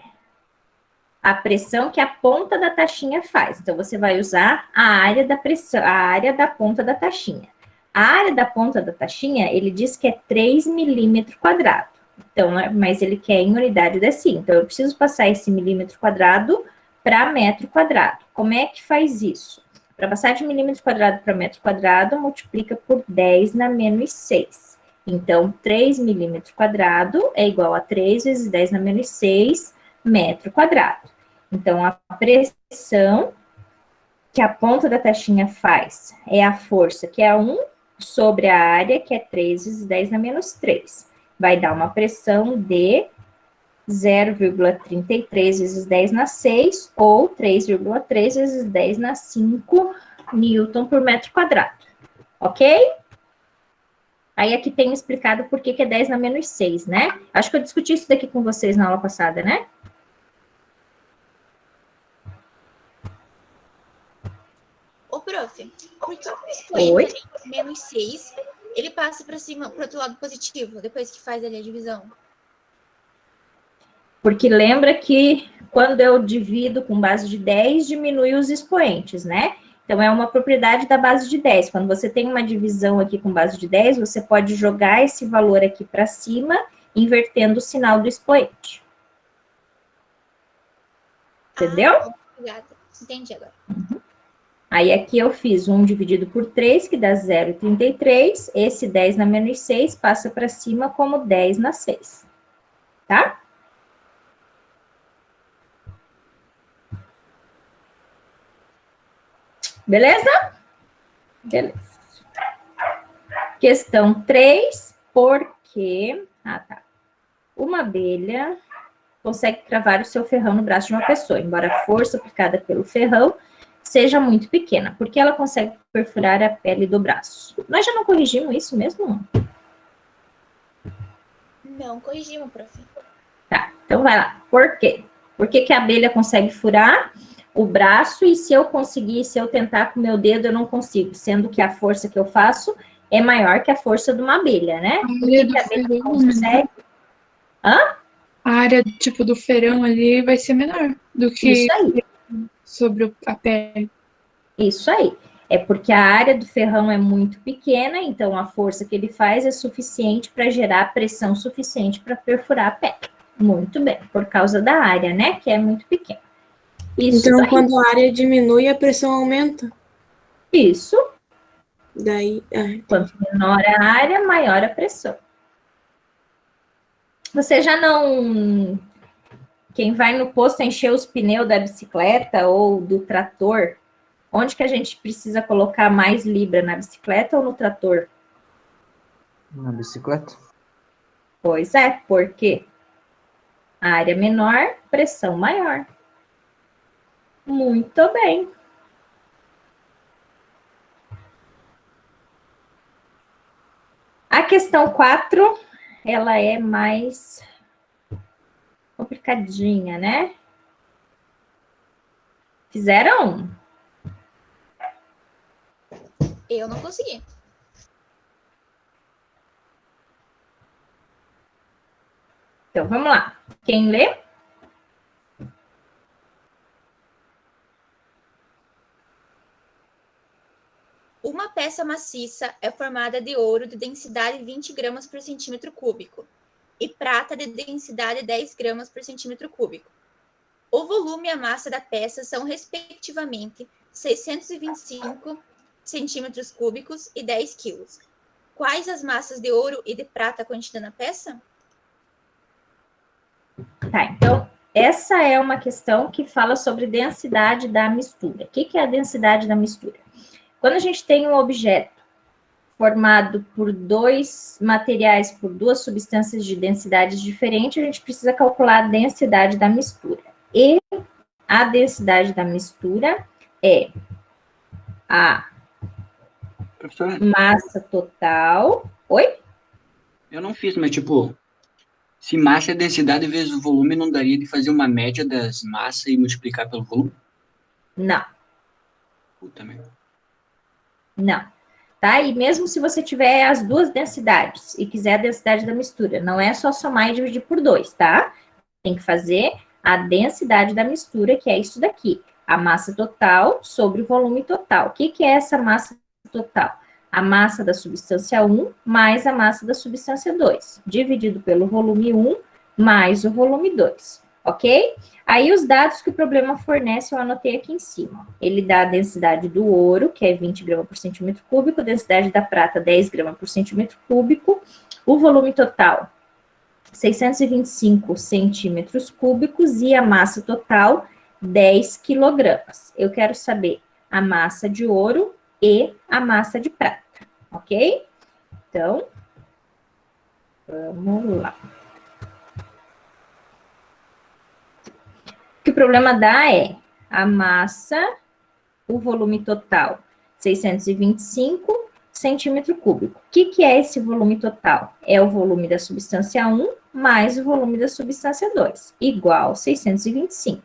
a pressão que a ponta da taxinha faz. Então, você vai usar a área da pressão, a área da ponta da taxinha. A área da ponta da taxinha, ele diz que é 3 milímetros quadrado. Então, mas ele quer em unidade decímetro. Então, eu preciso passar esse milímetro quadrado para metro quadrado. Como é que faz isso? Para passar de milímetro quadrado para metro quadrado, multiplica por 10 na menos 6. Então, 3 milímetros quadrado é igual a 3 vezes 10 na menos 6 metro quadrado. Então, a pressão que a ponta da taxinha faz é a força, que é 1 sobre a área, que é 3 vezes 10 na menos 3. Vai dar uma pressão de 0,33 vezes 10 na 6, ou 3,3 vezes 10 na 5 Newton por metro quadrado. Ok? Aí aqui tem explicado por que é 10 na menos 6, né? Acho que eu discuti isso daqui com vocês na aula passada, né? Ô, prof, por que o expoente menos 6, ele passa para cima, para outro lado positivo, depois que faz ali a divisão? Porque lembra que quando eu divido com base de 10, diminui os expoentes, né? Então, é uma propriedade da base de 10. Quando você tem uma divisão aqui com base de 10, você pode jogar esse valor aqui para cima, invertendo o sinal do expoente. Entendeu? Obrigada. Entendi agora. Aí, aqui eu fiz 1 dividido por 3, que dá 0,33. Esse 10 na menos 6 passa para cima como 10 na 6. Tá? Beleza? Beleza. Questão 3, porque... Ah, tá. Uma abelha consegue cravar o seu ferrão no braço de uma pessoa, embora a força aplicada pelo ferrão seja muito pequena, porque ela consegue perfurar a pele do braço. Nós já não corrigimos isso mesmo? Não, corrigimos, prof. Tá, então vai lá. Por quê? Por que a abelha consegue furar o braço e se eu tentar com o meu dedo, eu não consigo, sendo que a força que eu faço é maior que a força de uma abelha, né? Por que a abelha não consegue? Hã? A área, tipo, do ferão ali vai ser menor do que Isso aí. sobre a pele. Isso aí. É porque a área do ferrão é muito pequena, então a força que ele faz é suficiente para gerar pressão suficiente para perfurar a pele. Muito bem, por causa da área, né? Que é muito pequena. Isso Então, daí. quando a área diminui, a pressão aumenta? Isso. Daí, Quanto menor a área, maior a pressão. Você já não... Quem vai no posto encher os pneus da bicicleta ou do trator, onde que a gente precisa colocar mais libra, na bicicleta ou no trator? Na bicicleta? Pois é, porque a área menor, pressão maior. Muito bem. A questão 4, ela é mais complicadinha, né? Fizeram? Eu não consegui. Então, vamos lá. Quem lê? Uma peça maciça é formada de ouro de densidade 20 gramas por centímetro cúbico e prata de densidade 10 gramas por centímetro cúbico. O volume e a massa da peça são, respectivamente, 625 centímetros cúbicos e 10 quilos. Quais as massas de ouro e de prata contida na peça? Tá, então, essa é uma questão que fala sobre densidade da mistura. O que é a densidade da mistura? Quando a gente tem um objeto formado por dois materiais, por duas substâncias de densidades diferentes, a gente precisa calcular a densidade da mistura. E a densidade da mistura é a Professora, massa total. Oi? eu não fiz, mas tipo, se massa é densidade vezes o volume, não daria de fazer uma média das massas e multiplicar pelo volume? Não, Puta merda. não. Tá? E mesmo se você tiver as duas densidades e quiser a densidade da mistura, não é só somar e dividir por 2, tá? Tem que fazer a densidade da mistura, que é isso daqui. A massa total sobre o volume total. O que é essa massa total? A massa da substância 1 mais a massa da substância 2, dividido pelo volume 1 mais o volume 2, ok? Aí os dados que o problema fornece eu anotei aqui em cima. Ele dá a densidade do ouro, que é 20 gramas por centímetro cúbico, a densidade da prata, 10 gramas por centímetro cúbico, o volume total, 625 centímetros cúbicos e a massa total, 10 quilogramas. Eu quero saber a massa de ouro e a massa de prata, ok? Então, vamos lá. O que o problema dá é a massa, o volume total, 625 centímetro cúbico. O que é esse volume total? É o volume da substância 1 mais o volume da substância 2, igual 625.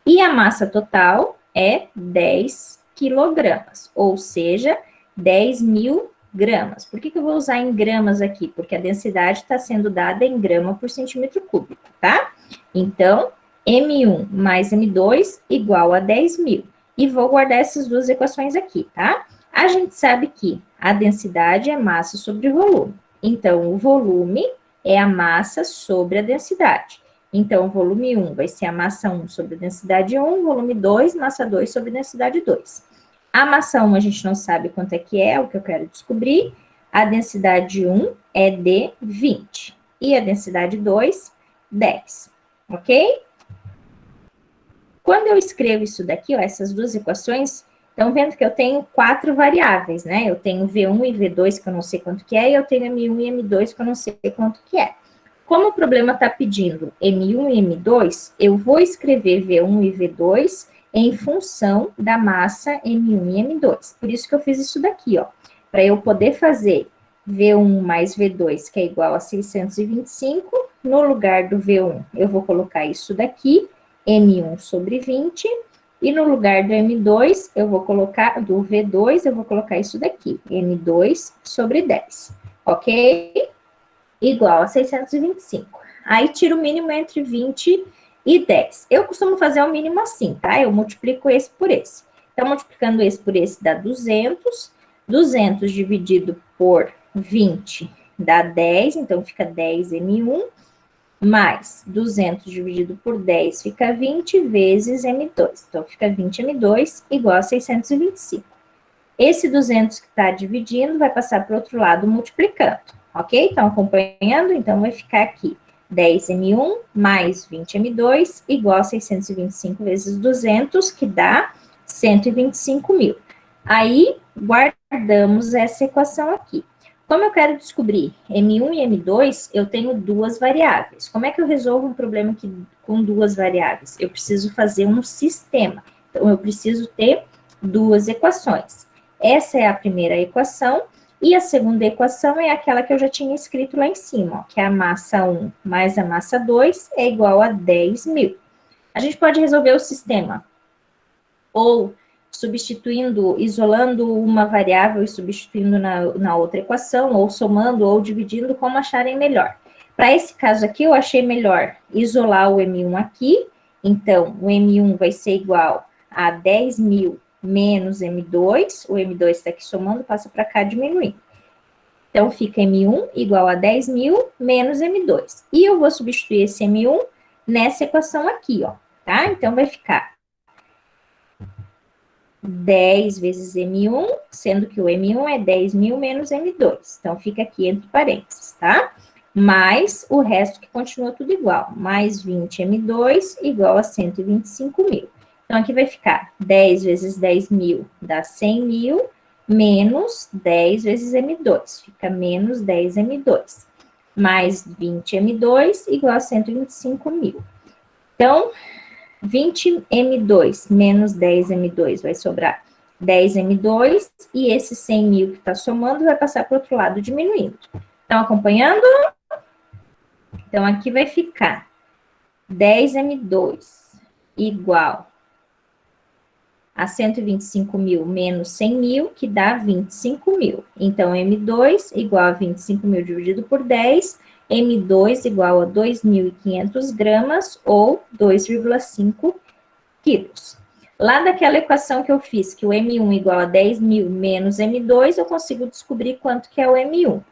E a massa total é 10 quilogramas, ou seja, 10.000 gramas. Por que eu vou usar em gramas aqui? Porque a densidade está sendo dada em grama por centímetro cúbico, tá? Então, M1 mais M2 igual a 10.000. E vou guardar essas duas equações aqui, tá? A gente sabe que a densidade é massa sobre volume. Então, o volume é a massa sobre a densidade. Então, o volume 1 vai ser a massa 1 sobre a densidade 1, volume 2, massa 2 sobre a densidade 2. A massa 1 a gente não sabe quanto é o que eu quero descobrir. A densidade 1 é de 20 e a densidade 2, 10, ok? Quando eu escrevo isso daqui, ó, essas duas equações, estão vendo que eu tenho 4 variáveis, né? Eu tenho V1 e V2 que eu não sei quanto que é, e eu tenho M1 e M2 que eu não sei quanto que é. Como o problema está pedindo M1 e M2, eu vou escrever V1 e V2 em função da massa M1 e M2. Por isso que eu fiz isso daqui, ó. Para eu poder fazer V1 mais V2, que é igual a 625, no lugar do V1, eu vou colocar isso daqui, M1 sobre 20, e no lugar do M2, eu vou colocar, do V2, eu vou colocar isso daqui, M2 sobre 10, ok? Igual a 625. Aí, tiro o mínimo entre 20 e 10. Eu costumo fazer o mínimo assim, tá? Eu multiplico esse por esse. Então, multiplicando esse por esse dá 200. 200 dividido por 20 dá 10, então fica 10 M1, mais 200 dividido por 10 fica 20 vezes M2. Então, fica 20 M2 igual a 625. Esse 200 que está dividindo vai passar para o outro lado multiplicando. Ok? Estão acompanhando? Então, vai ficar aqui 10M1 mais 20M2 igual a 625 vezes 200, que dá 125.000. Aí, guardamos essa equação aqui. Como eu quero descobrir M1 e M2, eu tenho duas variáveis. Como é que eu resolvo um problema com duas variáveis? Eu preciso fazer um sistema. Então, eu preciso ter duas equações. Essa é a primeira equação. E a segunda equação é aquela que eu já tinha escrito lá em cima, ó, que é a massa 1 mais a massa 2 é igual a 10.000. A gente pode resolver o sistema ou substituindo, isolando uma variável e substituindo na outra equação, ou somando ou dividindo, como acharem melhor. Para esse caso aqui, eu achei melhor isolar o M1 aqui. Então, o M1 vai ser igual a 10.000 menos M2, o M2 está aqui somando, passa para cá diminuindo. Então, fica M1 igual a 10.000 menos M2. E eu vou substituir esse M1 nessa equação aqui, ó, tá? Então, vai ficar 10 vezes M1, sendo que o M1 é 10.000 menos M2. Então, fica aqui entre parênteses, tá? Mais o resto que continua tudo igual. Mais 20 M2 igual a 125.000. Então, aqui vai ficar 10 vezes 10.000 dá 100.000, menos 10 vezes M2, fica menos 10 M2, mais 20 M2 igual a 125 mil. Então, 20 M2 menos 10 M2 vai sobrar 10 M2, e esse 100 mil que está somando vai passar para o outro lado diminuindo. Estão acompanhando? Então, aqui vai ficar 10 M2 igual a 125 mil menos 100 mil, que dá 25 mil. Então, M2 igual a 25 mil dividido por 10, M2 igual a 2.500 gramas ou 2,5 quilos. Lá daquela equação que eu fiz, que o M1 igual a 10 mil menos M2, eu consigo descobrir quanto que é o M1.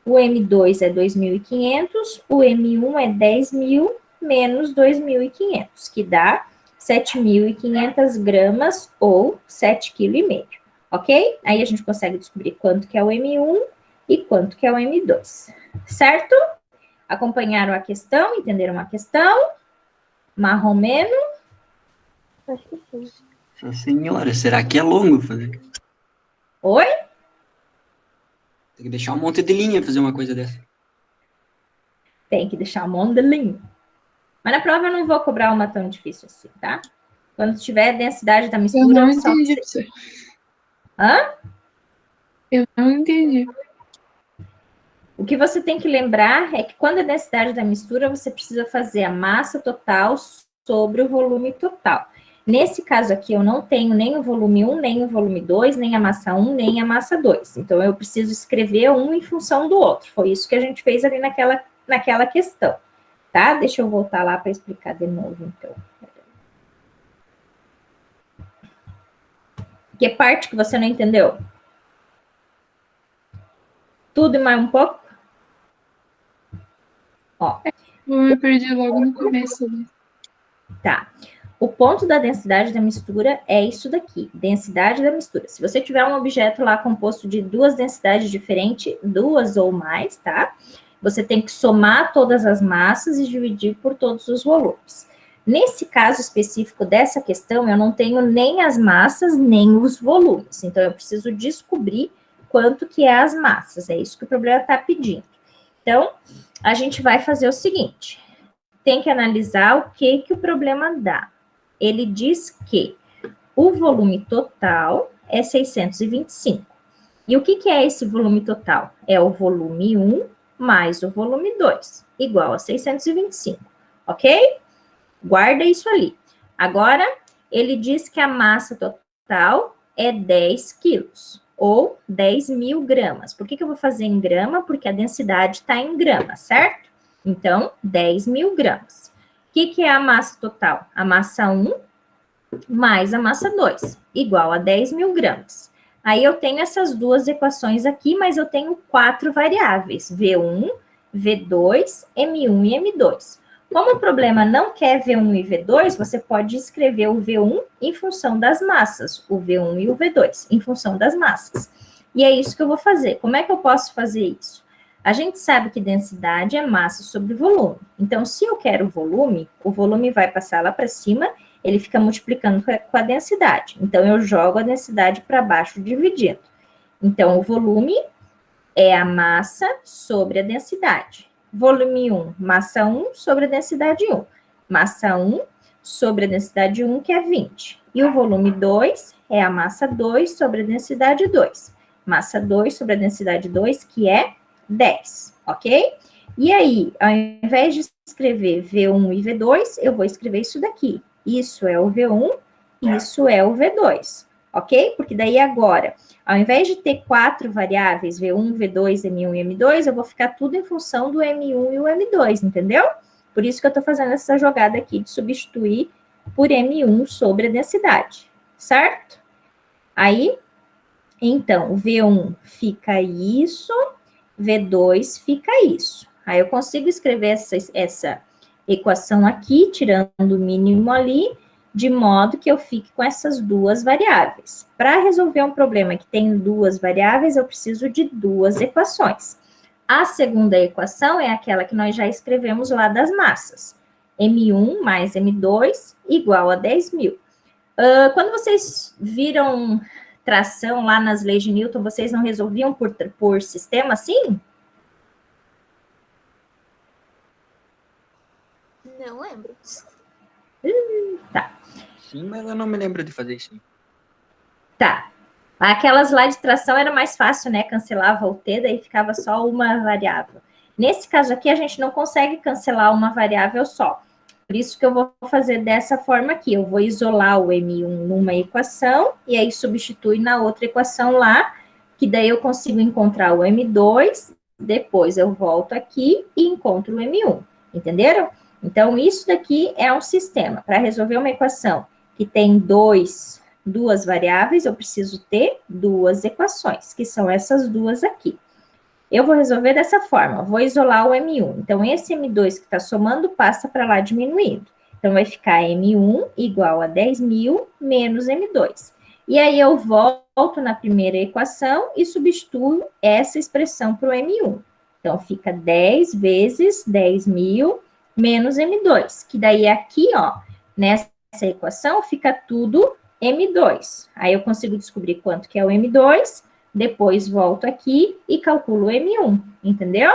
O M2 é 2.500, o M1 é 10 mil menos 2.500, que dá 7.500 gramas ou 7,5 kg, ok? Aí a gente consegue descobrir quanto que é o M1 e quanto que é o M2, certo? Acompanharam a questão? Entenderam a questão? Marromeno? Acho que sim. Nossa senhora, será que é longo fazer? Oi? Tem que deixar um monte de linha fazer uma coisa dessa. Tem que deixar um monte de linha. Mas na prova eu não vou cobrar uma tão difícil assim, tá? Quando tiver densidade da Eu mistura, não eu só... entendi, professor. Hã? Eu não entendi. O que você tem que lembrar é que quando a densidade da mistura, você precisa fazer a massa total sobre o volume total. Nesse caso aqui, eu não tenho nem o volume 1, nem o volume 2, nem a massa 1, nem a massa 2. Então, eu preciso escrever um em função do outro. Foi isso que a gente fez ali naquela questão. Tá? Deixa eu voltar lá para explicar de novo, então. Que parte que você não entendeu? Tudo e mais um pouco? Ó. Eu me perdi logo no começo. Né? Tá. O ponto da densidade da mistura é isso daqui, densidade da mistura. Se você tiver um objeto lá composto de duas densidades diferentes, duas ou mais, tá? Você tem que somar todas as massas e dividir por todos os volumes. Nesse caso específico dessa questão, eu não tenho nem as massas, nem os volumes. Então, eu preciso descobrir quanto que é as massas. É isso que o problema está pedindo. Então, a gente vai fazer o seguinte. Tem que analisar o que o problema dá. Ele diz que o volume total é 625. E o que é esse volume total? É o volume 1 mais o volume 2, igual a 625, ok? Guarda isso ali. Agora, ele diz que a massa total é 10 quilos, ou 10 mil gramas. Por que eu vou fazer em grama? Porque a densidade está em grama, certo? Então, 10 mil gramas. O que é a massa total? A massa 1 mais a massa 2, igual a 10 mil gramas. Aí eu tenho essas duas equações aqui, mas eu tenho 4 variáveis, V1, V2, M1 e M2. Como o problema não quer V1 e V2, você pode escrever o V1 em função das massas, o V1 e o V2 em função das massas. E é isso que eu vou fazer. Como é que eu posso fazer isso? A gente sabe que densidade é massa sobre volume. Então, se eu quero o volume vai passar lá para cima, ele fica multiplicando com a densidade. Então, eu jogo a densidade para baixo dividindo. Então, o volume é a massa sobre a densidade. Volume 1, massa 1 sobre a densidade 1. Massa 1 sobre a densidade 1, que é 20. E o volume 2 é a massa 2 sobre a densidade 2. Massa 2 sobre a densidade 2, que é 10, ok? E aí, ao invés de escrever V1 e V2, eu vou escrever isso daqui. Isso é o V1, isso é o V2, ok? Porque daí agora, ao invés de ter 4 variáveis, V1, V2, M1 e M2, eu vou ficar tudo em função do M1 e o M2, entendeu? Por isso que eu estou fazendo essa jogada aqui de substituir por M1 sobre a densidade, certo? Aí, então, o V1 fica isso, V2 fica isso. Aí eu consigo escrever essa equação aqui, tirando o mínimo ali, de modo que eu fique com essas duas variáveis. Para resolver um problema que tem duas variáveis, eu preciso de duas equações. A segunda equação é aquela que nós já escrevemos lá das massas. M1 mais M2 igual a 10 mil. Quando vocês viram tração lá nas leis de Newton, vocês não resolviam por sistema assim? Não lembro. Tá. Sim, mas eu não me lembro de fazer isso. Tá. Aquelas lá de tração era mais fácil, né? Cancelava o t, daí ficava só uma variável. Nesse caso aqui, a gente não consegue cancelar uma variável só. Por isso que eu vou fazer dessa forma aqui. Eu vou isolar o M1 numa equação, e aí substitui na outra equação lá, que daí eu consigo encontrar o M2, depois eu volto aqui e encontro o M1. Entenderam? Então, isso daqui é um sistema. Para resolver uma equação que tem duas variáveis, eu preciso ter duas equações, que são essas duas aqui. Eu vou resolver dessa forma, vou isolar o M1. Então, esse M2 que está somando passa para lá diminuindo. Então, vai ficar M1 igual a 10.000 menos M2. E aí, eu volto na primeira equação e substituo essa expressão para o M1. Então, fica 10 vezes 10.000 menos M2, que daí aqui, ó, nessa equação, fica tudo M2. Aí, eu consigo descobrir quanto que é o M2, depois volto aqui e calculo o M1, entendeu?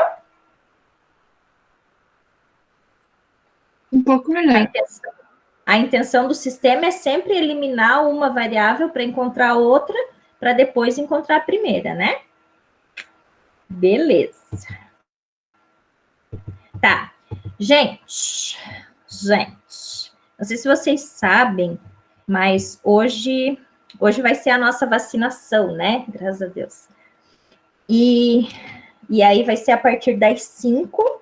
Um pouco melhor. A intenção do sistema é sempre eliminar uma variável para encontrar outra, para depois encontrar a primeira, né? Beleza. Tá. Gente, não sei se vocês sabem, mas hoje vai ser a nossa vacinação, né? Graças a Deus. E aí vai ser a partir das 5.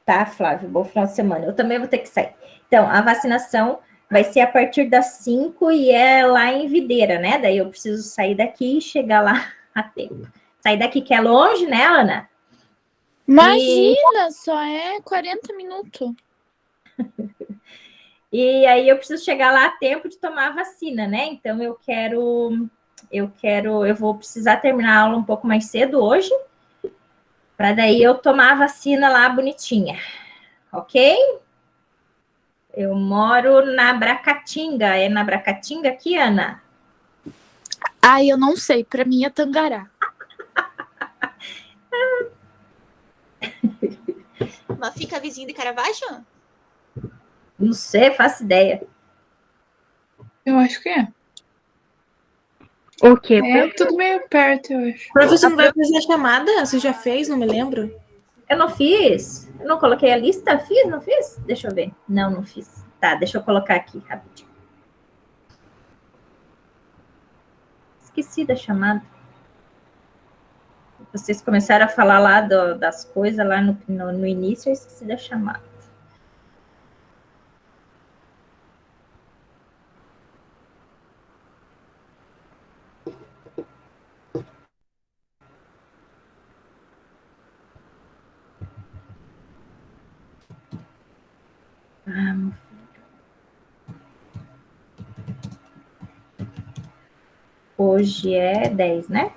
Tá, Flávio? Bom final de semana. Eu também vou ter que sair. Então, a vacinação vai ser a partir das 5 e é lá em Videira, né? Daí eu preciso sair daqui e chegar lá a tempo. Sair daqui que é longe, né, Ana? Imagina, só é 40 minutos. E aí eu preciso chegar lá a tempo de tomar a vacina, né? Então eu vou precisar terminar a aula um pouco mais cedo hoje, para daí eu tomar a vacina lá bonitinha, ok? Eu moro na Bracatinga, é na Bracatinga aqui, Ana? Ai, eu não sei, para mim é Tangará. Mas fica vizinho de Caravaggio? Não sei, faço ideia. Eu acho que é. O quê? É tudo meio perto, eu acho. Professor, não vai fazer a chamada? Você já fez? Não me lembro. Eu não fiz. Eu não coloquei a lista? Fiz? Não fiz? Deixa eu ver. Não fiz. Tá, deixa eu colocar aqui rapidinho. Esqueci da chamada. Vocês começaram a falar lá das coisas lá no início, eu esqueci da chamada. Hoje é 10, né?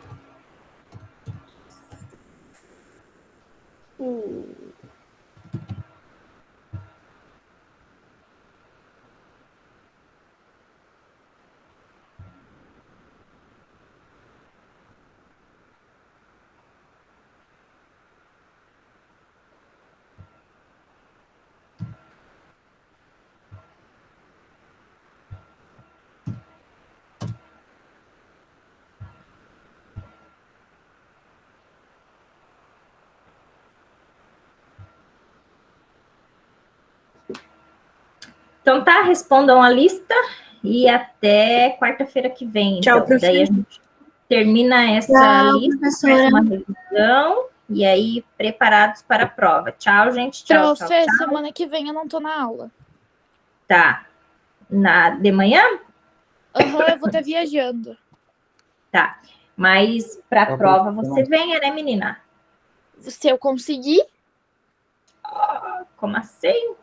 Então tá, respondam a lista e até quarta-feira que vem. Tchau, Então, daí a gente termina essa Tchau, lista, professora. faz uma revisão e aí preparados para a prova. Tchau, gente. Tchau, tchau, Profe, tchau. semana que vem eu não tô na aula. Tá. De manhã? Aham, eu vou estar viajando. Tá. Mas para a Tá bom, prova tá você venha, né, menina? Se eu conseguir, Como assim?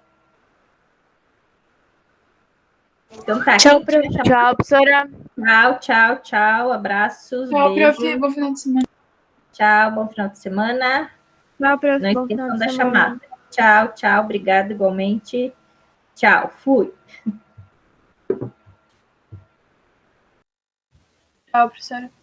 Então tá. Tchau, quem tiver tchau, professora. Tchau, tchau, tchau. Abraços, Tchau, beijo. prof. Bom final de semana. Tchau, bom final de semana. Tchau, prof. Não Bom final esqueçam de da semana. chamada. Tchau, tchau. Obrigada igualmente. Tchau. Fui. Tchau, professora.